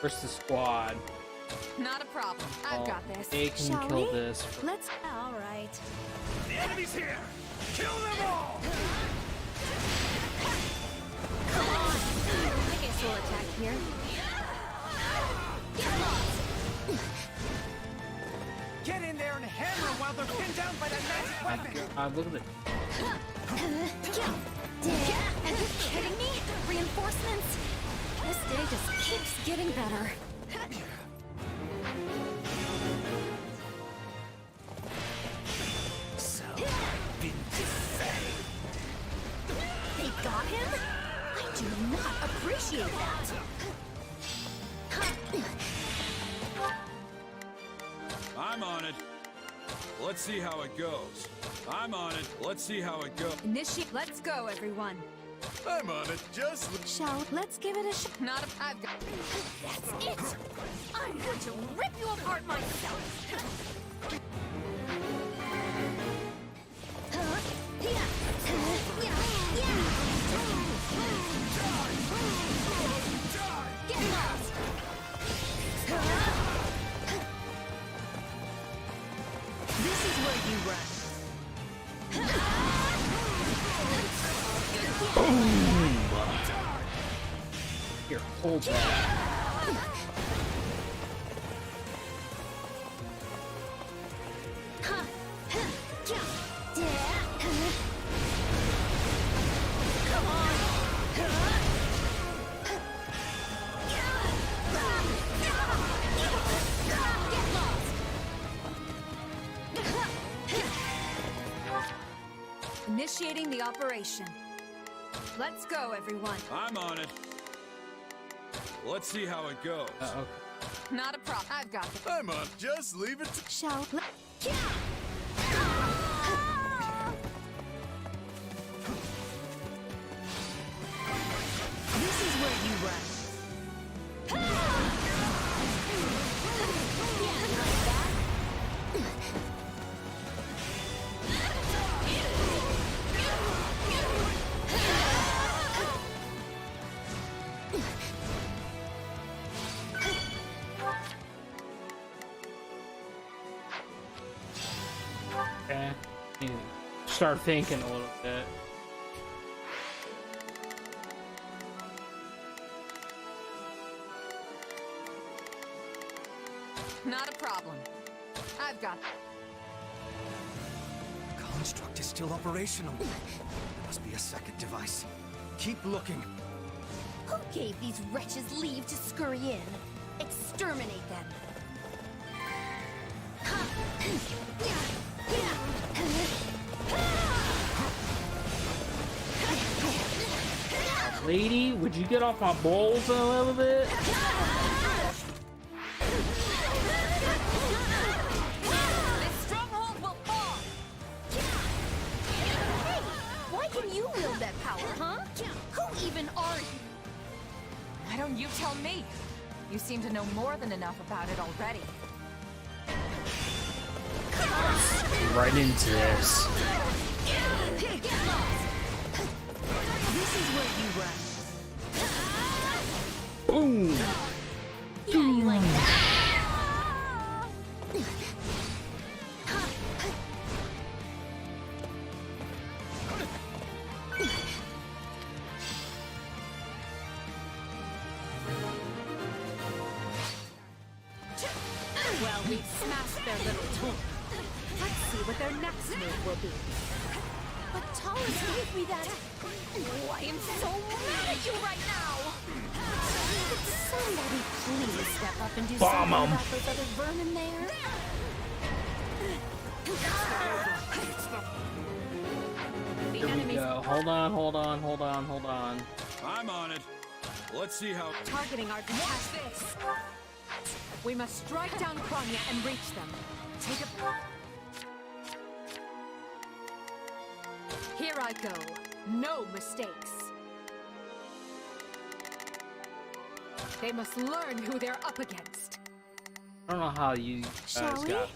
First the squad. Not a problem. I've got this. They can Shall kill we? this. Let's. All right. The enemy's here! Kill them all! Come on! I guess we'll attack here. Get lost! Get in there and hammer while they're pinned down by that magic weapon! Look at it. Are you kidding me? Reinforcements? This day just keeps getting better. They got him? I do not appreciate that. I'm on it. Let's see how it goes. I'm on it. Let's see how it goes. Initiate. Let's go, everyone. I'm on it. Just... Shall let's give it a shot. Not a. I've got. That's it! I'm going to rip you apart myself! Get lost! This is where you run. Here, hold that. Initiating the operation. Let's go, everyone. I'm on it. Let's see how it goes. Okay. Not a problem. I've got it. I'm on. Just leave it to... Shall we? This is where you run. Okay. Need to start thinking a little bit. Not a problem. I've got it. Construct is still operational. There must be a second device. Keep looking. Who gave these wretches leave to scurry in? Exterminate them. Lady, would you get off my balls a little bit? This stronghold will fall. Hey, why can you wield that power, huh? Who even are you? Why don't you tell me? You seem to know more than enough about it already. Right into this. This is where you run. Boom! Yeah, you like that? Well, we've smashed their little tool. Let's see what their next move will be. But Taurus gave me that. Oh, I am so mad at you right now. Could somebody please step up and do Bomb something 'em. about those other vermin there? The Here we enemy's go. Hold on, hold on, hold on, hold on. I'm on it. Let's see how... targeting our detachments. We must strike down Kronya and reach them. Take a... Here I go. No mistakes. They must learn who they're up against. I don't know how you guys Shall we? got.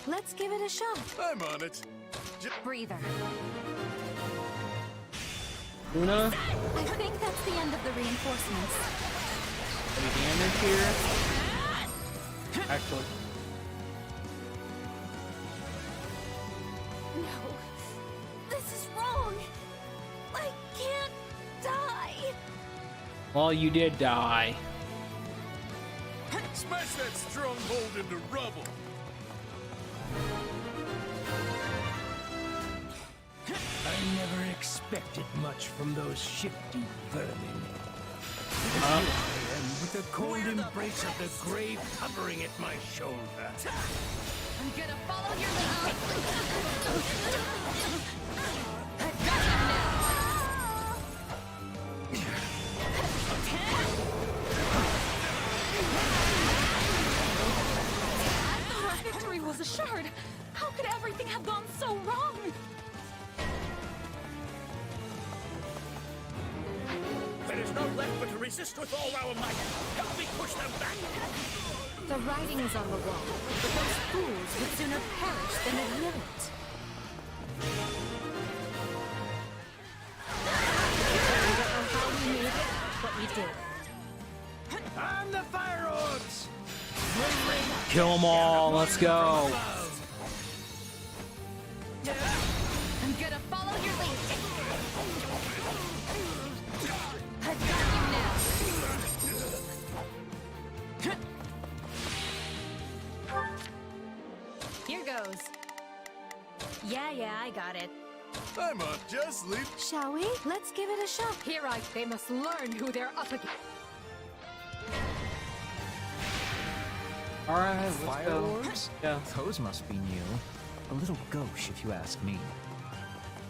Let's give it a shot. I'm on it. Breather. Luna, I think that's the end of the reinforcements. any damage here? Actually, No. This is wrong. I can't die. well, you did die. Smash that stronghold into rubble. I never expected much from those shifty vermin. Uh, I am with the cold embrace of the grave hovering at my shoulder. I'm gonna follow your lead. I thought our victory was assured. How could everything have gone so wrong? There is no left but to resist with all our might. Help me push them back. The writing is on the wall, but those fools would sooner perish than admit it. We don't know how we made it, but we did. I'm the fire orbs. kill them all. Let's go. I'm gonna follow your lead. I've got you now. Here goes. Yeah, I got it. I'm on. Just leave. Shall we? Let's give it a shot. Here they must learn who they're up against. All right, let's Fire go. orbs? Yeah. Those must be new. A little gauche, if you ask me.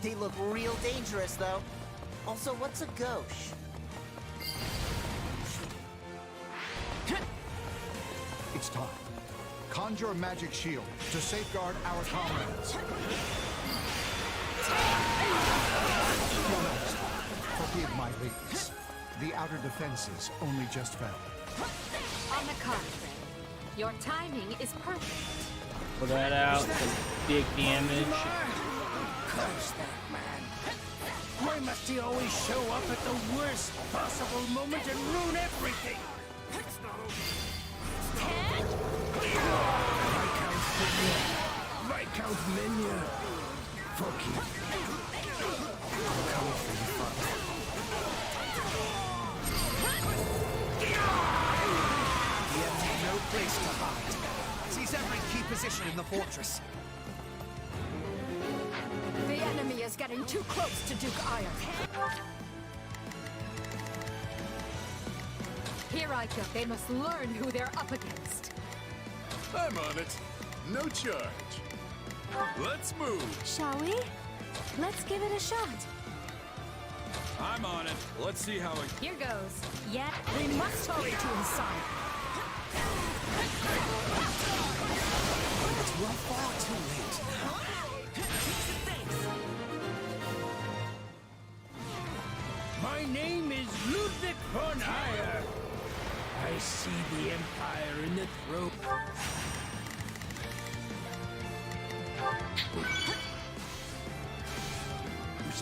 They look real dangerous, though. Also, what's a gauche? It's time. Conjure a magic shield to safeguard our comrades. Forgive my weakness. The outer defenses only just fell. On the contrary, your timing is perfect. Pull that out. Big damage. Curse that man. Why must he always show up at the worst possible moment and ruin everything? Viscount Menya. Forgive me. I'm coming for you, Father. The enemy no place to hide. Seize every key position in the fortress. The enemy is getting too close to Duke Iron. Here I go. They must learn who they're up against. I'm on it. No charge. Let's move. Shall we? Let's give it a shot. I'm on it. Let's see how it... Here goes. Yeah, we must hurry to inside. But we're far too late now. My name is Ludwig von Eyre. I see the Empire in the throat.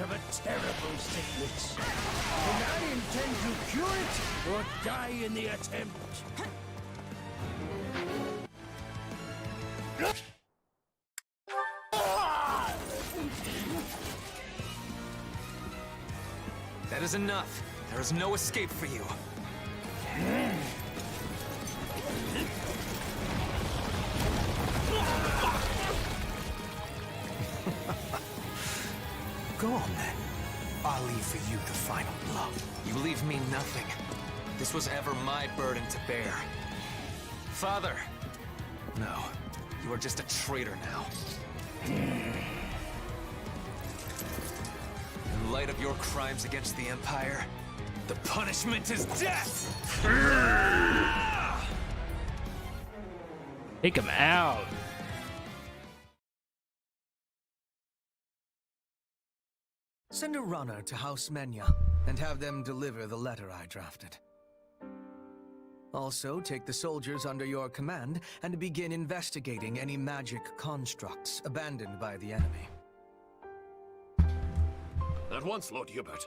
Of a terrible sickness. And I intend to cure it or die in the attempt. That is enough. There is no escape for you. Go on then. I'll leave for you the final blow. You leave me nothing. This was ever my burden to bear. Father! No, you are just a traitor now. In light of your crimes against the Empire, the punishment is death! Take him out. Send a runner to House Menya and have them deliver the letter I drafted. Also, take the soldiers under your command and begin investigating any magic constructs abandoned by the enemy. At once, Lord Hubert.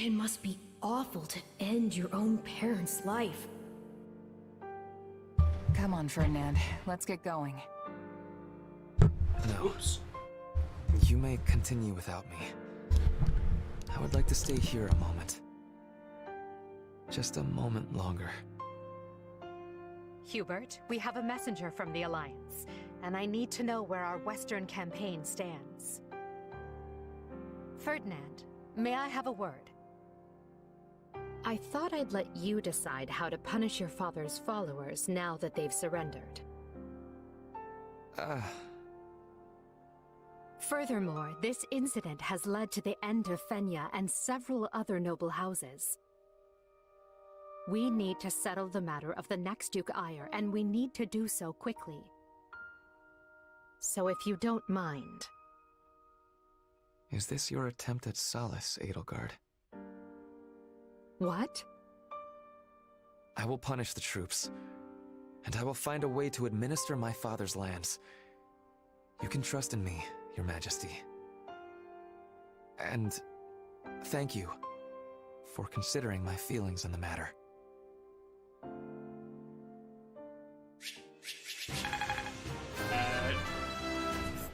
It must be awful to end your own parent's life. Come on, Ferdinand. Let's get going. No. You may continue without me. I would like to stay here a moment. Just a moment longer. Hubert, we have a messenger from the Alliance, and I need to know where our Western campaign stands. Ferdinand, may I have a word? I thought I'd let you decide how to punish your father's followers now that they've surrendered. Furthermore, this incident has led to the end of Fenya and several other noble houses. We need to settle the matter of the next Duke Iyer, and we need to do so quickly. So if you don't mind... Is this your attempt at solace, Edelgard? What? I will punish the troops, and I will find a way to administer my father's lands. You can trust in me, Your Majesty. And thank you for considering my feelings in the matter.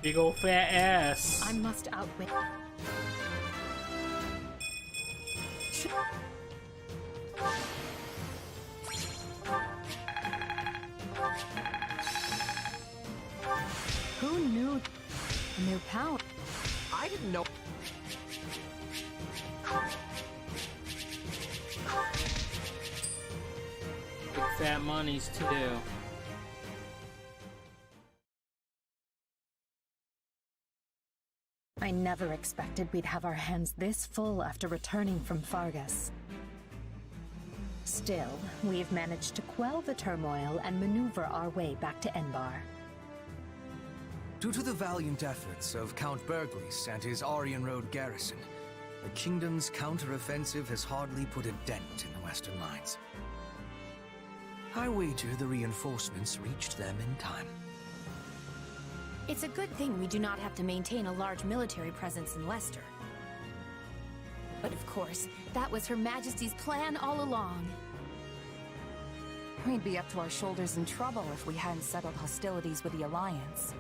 Big ol' fat ass. I must outwit... Who knew new power? I didn't know. fat monies too. I never expected we'd have our hands this full after returning from Fargus. Still, we've managed to quell the turmoil and maneuver our way back to Enbar. Due to the valiant efforts of Count Berglis and his Aryan Road garrison, the kingdom's counter-offensive has hardly put a dent in the western lines. I wager the reinforcements reached them in time. It's a good thing we do not have to maintain a large military presence in Leicester. But of course, that was Her Majesty's plan all along. We'd be up to our shoulders in trouble if we hadn't settled hostilities with the Alliance.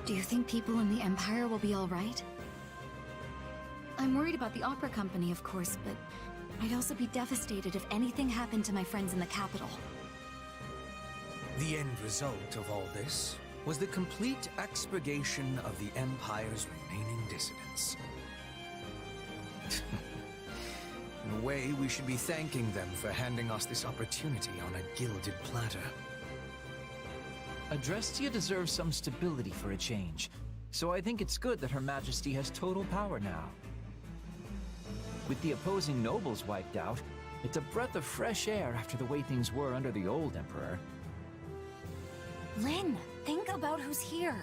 Do you think people in the Empire will be all right? I'm worried about the opera company, of course, but I'd also be devastated if anything happened to my friends in the capital. The end result of all this was the complete expurgation of the Empire's remaining dissidents. In a way, we should be thanking them for handing us this opportunity on a gilded platter. Adrestia deserves some stability for a change, so I think it's good that Her Majesty has total power now. With the opposing nobles wiped out, it's a breath of fresh air after the way things were under the old Emperor. Lynn, think about who's here.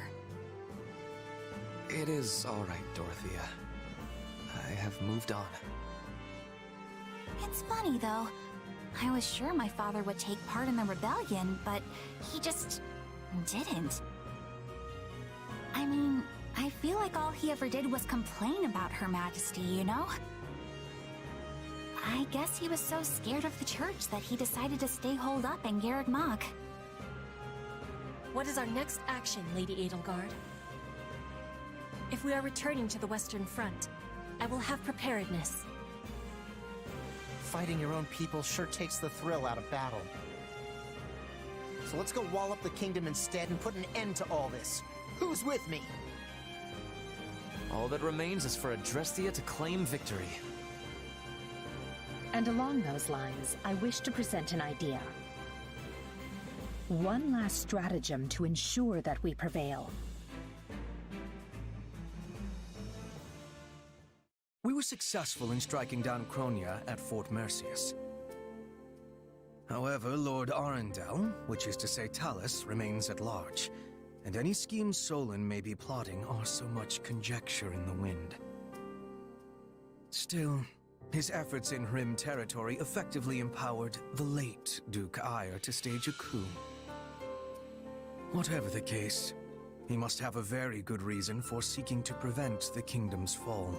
It is all right, Dorothea. I have moved on. It's funny, though. I was sure my father would take part in the rebellion, but he just didn't. I mean, I feel like all he ever did was complain about Her Majesty, you know? I guess he was so scared of the church that he decided to stay holed up in Garreg Mach. What is our next action, Lady Edelgard? If we are returning to the Western Front, I will have preparedness. Fighting your own people sure takes the thrill out of battle. So let's go wall up the kingdom instead and put an end to all this. Who's with me? All that remains is for Adrestia to claim victory. And along those lines, I wish to present an idea. One last stratagem to ensure that we prevail. We were successful in striking down Cronia at Fort Mercius. However, Lord Arundel, which is to say Talus, remains at large, and any schemes Solon may be plotting are so much conjecture in the wind. Still, his efforts in Rim territory effectively empowered the late Duke Ire to stage a coup. Whatever the case, he must have a very good reason for seeking to prevent the kingdom's fall.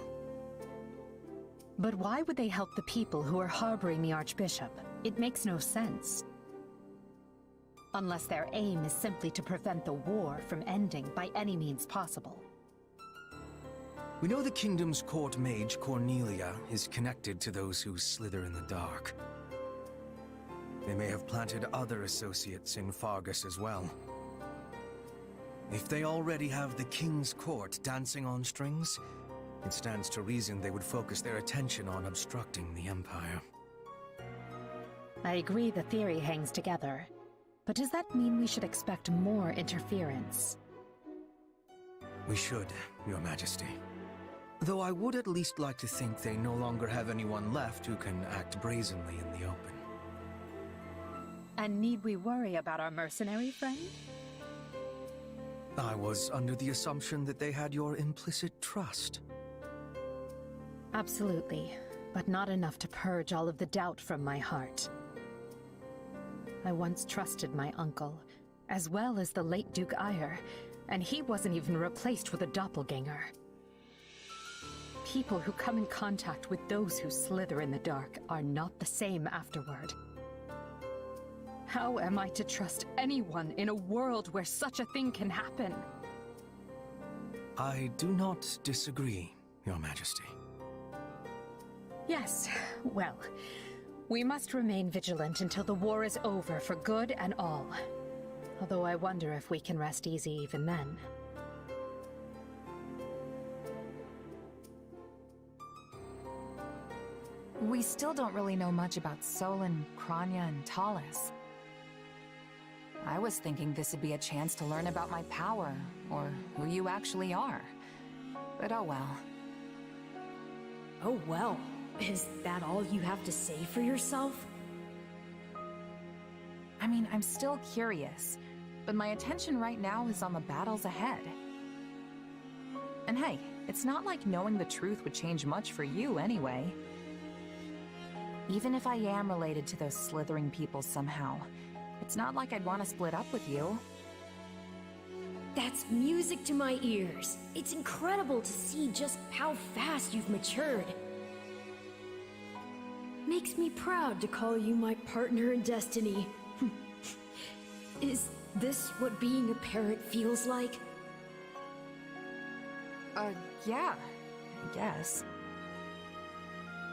But why would they help the people who are harboring the Archbishop? It makes no sense. Unless their aim is simply to prevent the war from ending by any means possible. We know the kingdom's court mage, Cornelia, is connected to those who slither in the dark. They may have planted other associates in Fargus as well. If they already have the king's court dancing on strings, it stands to reason they would focus their attention on obstructing the Empire. I agree the theory hangs together, but does that mean we should expect more interference? We should, Your Majesty. Though I would at least like to think they no longer have anyone left who can act brazenly in the open. And need we worry about our mercenary friend? I was under the assumption that they had your implicit trust. Absolutely, but not enough to purge all of the doubt from my heart. I once trusted my uncle, as well as the late Duke Ire, and he wasn't even replaced with a doppelganger. People who come in contact with those who slither in the dark are not the same afterward. How am I to trust anyone in a world where such a thing can happen? I do not disagree, Your Majesty. Yes, well, we must remain vigilant until the war is over for good and all. Although I wonder if we can rest easy even then. We still don't really know much about Solon, Kranya, and Talus. I was thinking this would be a chance to learn about my power, or who you actually are. But oh well. Oh well. Is that all you have to say for yourself? I mean, I'm still curious, but my attention right now is on the battles ahead. And hey, it's not like knowing the truth would change much for you anyway. Even if I am related to those slithering people somehow, it's not like I'd want to split up with you. That's music to my ears. It's incredible to see just how fast you've matured. Makes me proud to call you my partner in destiny. Is this what being a parent feels like? Yeah, I guess.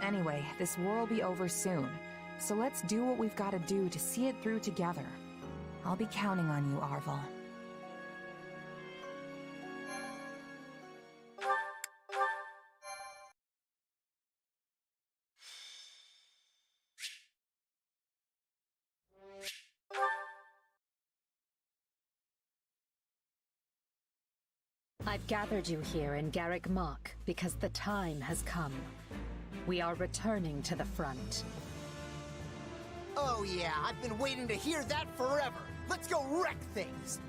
Anyway, this war will be over soon, so let's do what we've got to do to see it through together. I'll be counting on you, Arvel. I've gathered you here in Garrick Mach because the time has come. We are returning to the front. Oh yeah, I've been waiting to hear that forever. Let's go wreck things!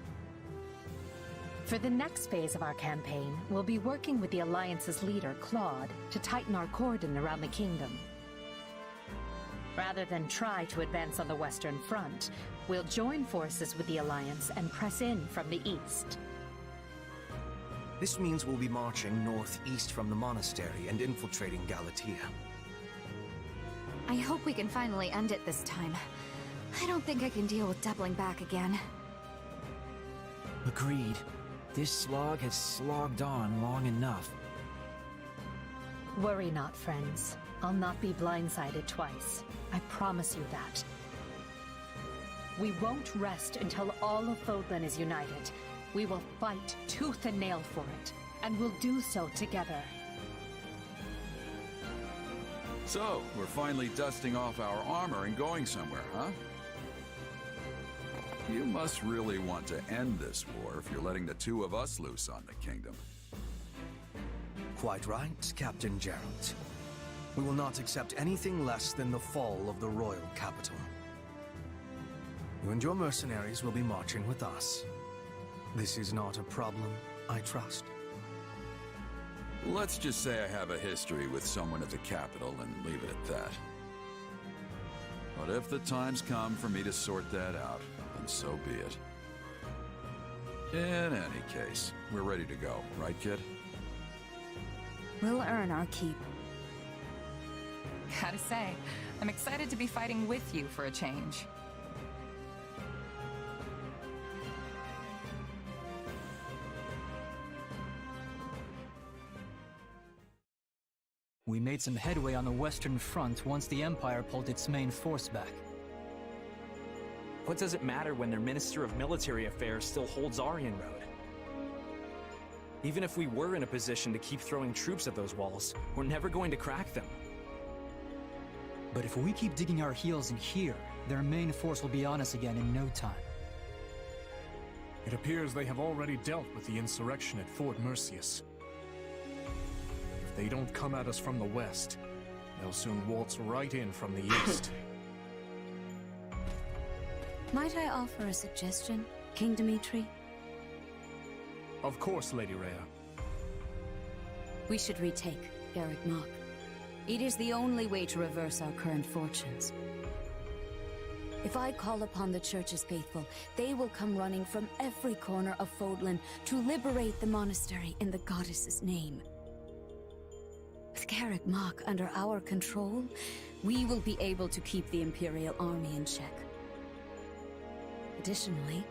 For the next phase of our campaign, we'll be working with the Alliance's leader, Claude, to tighten our cordon around the kingdom. Rather than try to advance on the Western Front, we'll join forces with the Alliance and press in from the east. This means we'll be marching northeast from the monastery and infiltrating Galatea. I hope we can finally end it this time. I don't think I can deal with doubling back again. Agreed. This slog has slogged on long enough. Worry not, friends. I'll not be blindsided twice. I promise you that. We won't rest until all of Fodlan is united. We will fight tooth and nail for it, and we'll do so together. So, we're finally dusting off our armor and going somewhere, huh? You must really want to end this war if you're letting the two of us loose on the kingdom. Quite right, Captain Geralt. We will not accept anything less than the fall of the royal capital. You and your mercenaries will be marching with us. This is not a problem, I trust. Let's just say I have a history with someone at the capital and leave it at that. But if the time's come for me to sort that out, then so be it. In any case, we're ready to go, right, kid? We'll earn our keep. Gotta say, I'm excited to be fighting with you for a change. We made some headway on the Western Front once the Empire pulled its main force back. What does it matter when their Minister of Military Affairs still holds Aryan Road? Even if we were in a position to keep throwing troops at those walls, we're never going to crack them. But if we keep digging our heels in here, their main force will be on us again in no time. It appears they have already dealt with the insurrection at Fort Mercius. If they don't come at us from the west, they'll soon waltz right in from the east. Might I offer a suggestion, King Dimitri? Of course, Lady Rhea. We should retake Garrick Mach. It is the only way to reverse our current fortunes. If I call upon the Church's faithful, they will come running from every corner of Fodlan to liberate the monastery in the goddess's name. With Garrick Mach under our control, we will be able to keep the Imperial army in check. Additionally,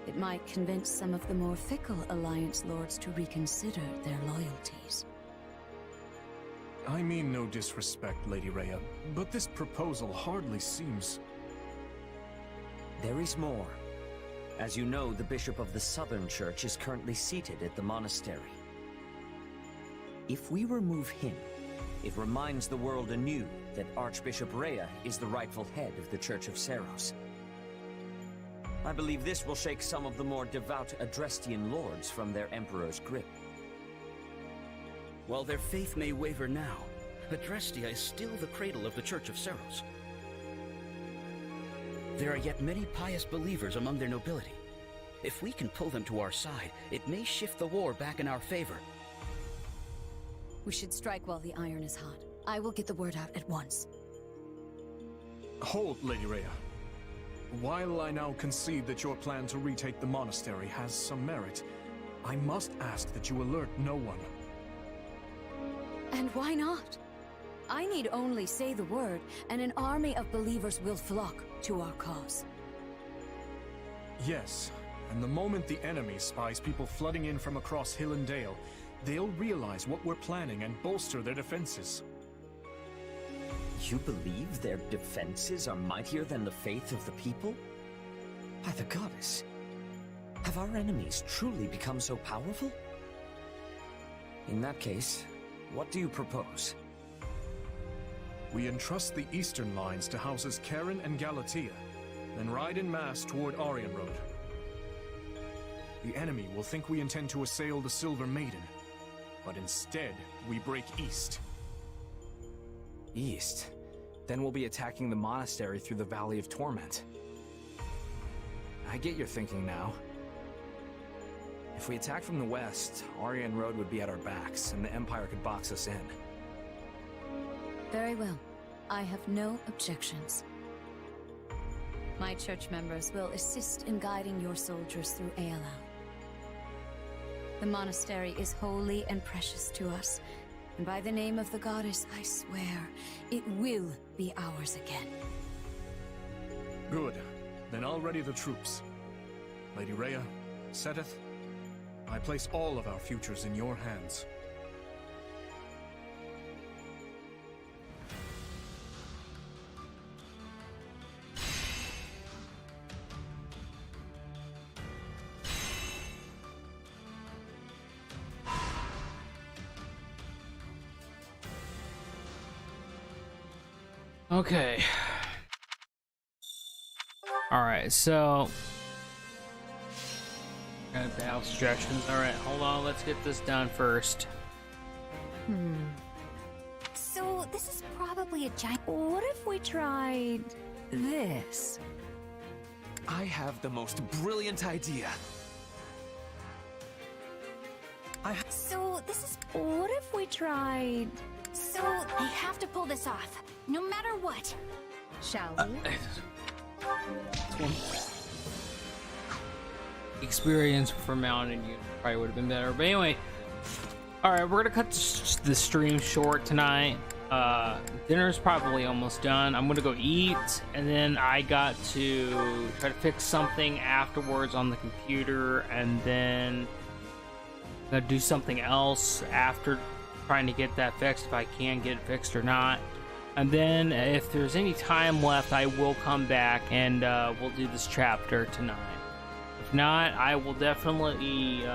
it might convince some of the more fickle Alliance lords to reconsider their loyalties. I mean no disrespect, Lady Rhea, but this proposal hardly seems... There is more. As you know, the Bishop of the Southern Church is currently seated at the monastery. If we remove him, It reminds the world anew that Archbishop Rhea is the rightful head of the Church of Seros. I believe this will shake some of the more devout Adrestian lords from their Emperor's grip. While their faith may waver now, Adrestia is still the cradle of the Church of Seros. There are yet many pious believers among their nobility. If we can pull them to our side, it may shift the war back in our favor. We should strike while the iron is hot. I will get the word out at once. Hold, Lady Rhea. While I now concede that your plan to retake the monastery has some merit, I must ask that you alert no one. And why not? I need only say the word, and an army of believers will flock to our cause. Yes, and the moment the enemy spies people flooding in from across hill and dale, they'll realize what we're planning and bolster their defenses. You believe their defenses are mightier than the faith of the people? By the goddess, have our enemies truly become so powerful? In that case, what do you propose? We entrust the eastern lines to houses Karen and Galatea, then ride en masse toward Aryan Road. The enemy will think we intend to assail the Silver Maiden, but instead, we break east. East? Then we'll be attacking the monastery through the Valley of Torment. I get your thinking now. If we attack from the west, Aryan Road would be at our backs, and the Empire could box us in. Very well. I have no objections. My church members will assist in guiding your soldiers through Aelau. The monastery is holy and precious to us, and by the name of the goddess, I swear, it will be ours again. Good. Then I'll ready the troops. Lady Rhea, Seteth, I place all of our futures in your hands. Okay. Alright, so got battle suggestions. Alright, hold on, let's get this done first. So, this is probably a giant... What if we tried this? I have the most brilliant idea. So, this is... What if we tried... So, I have to pull this off, no matter what. Shall we? Experience for mountain unit probably would have been better, but anyway. All right, we're gonna cut the stream short tonight. Dinner's probably almost done. I'm gonna go eat, and then I got to try to fix something afterwards on the computer, and then I'm gonna do something else after trying to get that fixed, if I can get it fixed or not. And then if there's any time left, I will come back and we'll do this chapter tonight. If not, I will definitely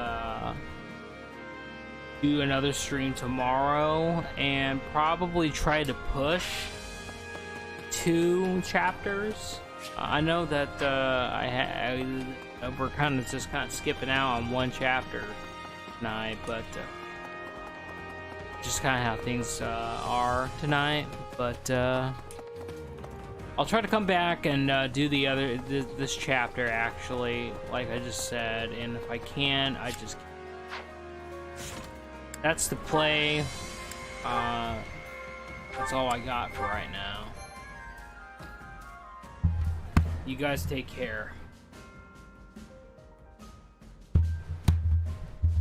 do another stream tomorrow and probably try to push 2 chapters. I know that we're kind of skipping out on 1 chapter tonight, but just kind of how things are tonight. But I'll try to come back and do this chapter, actually, like I just said, and if I can, I just can't. That's the play. That's all I got for right now. You guys take care.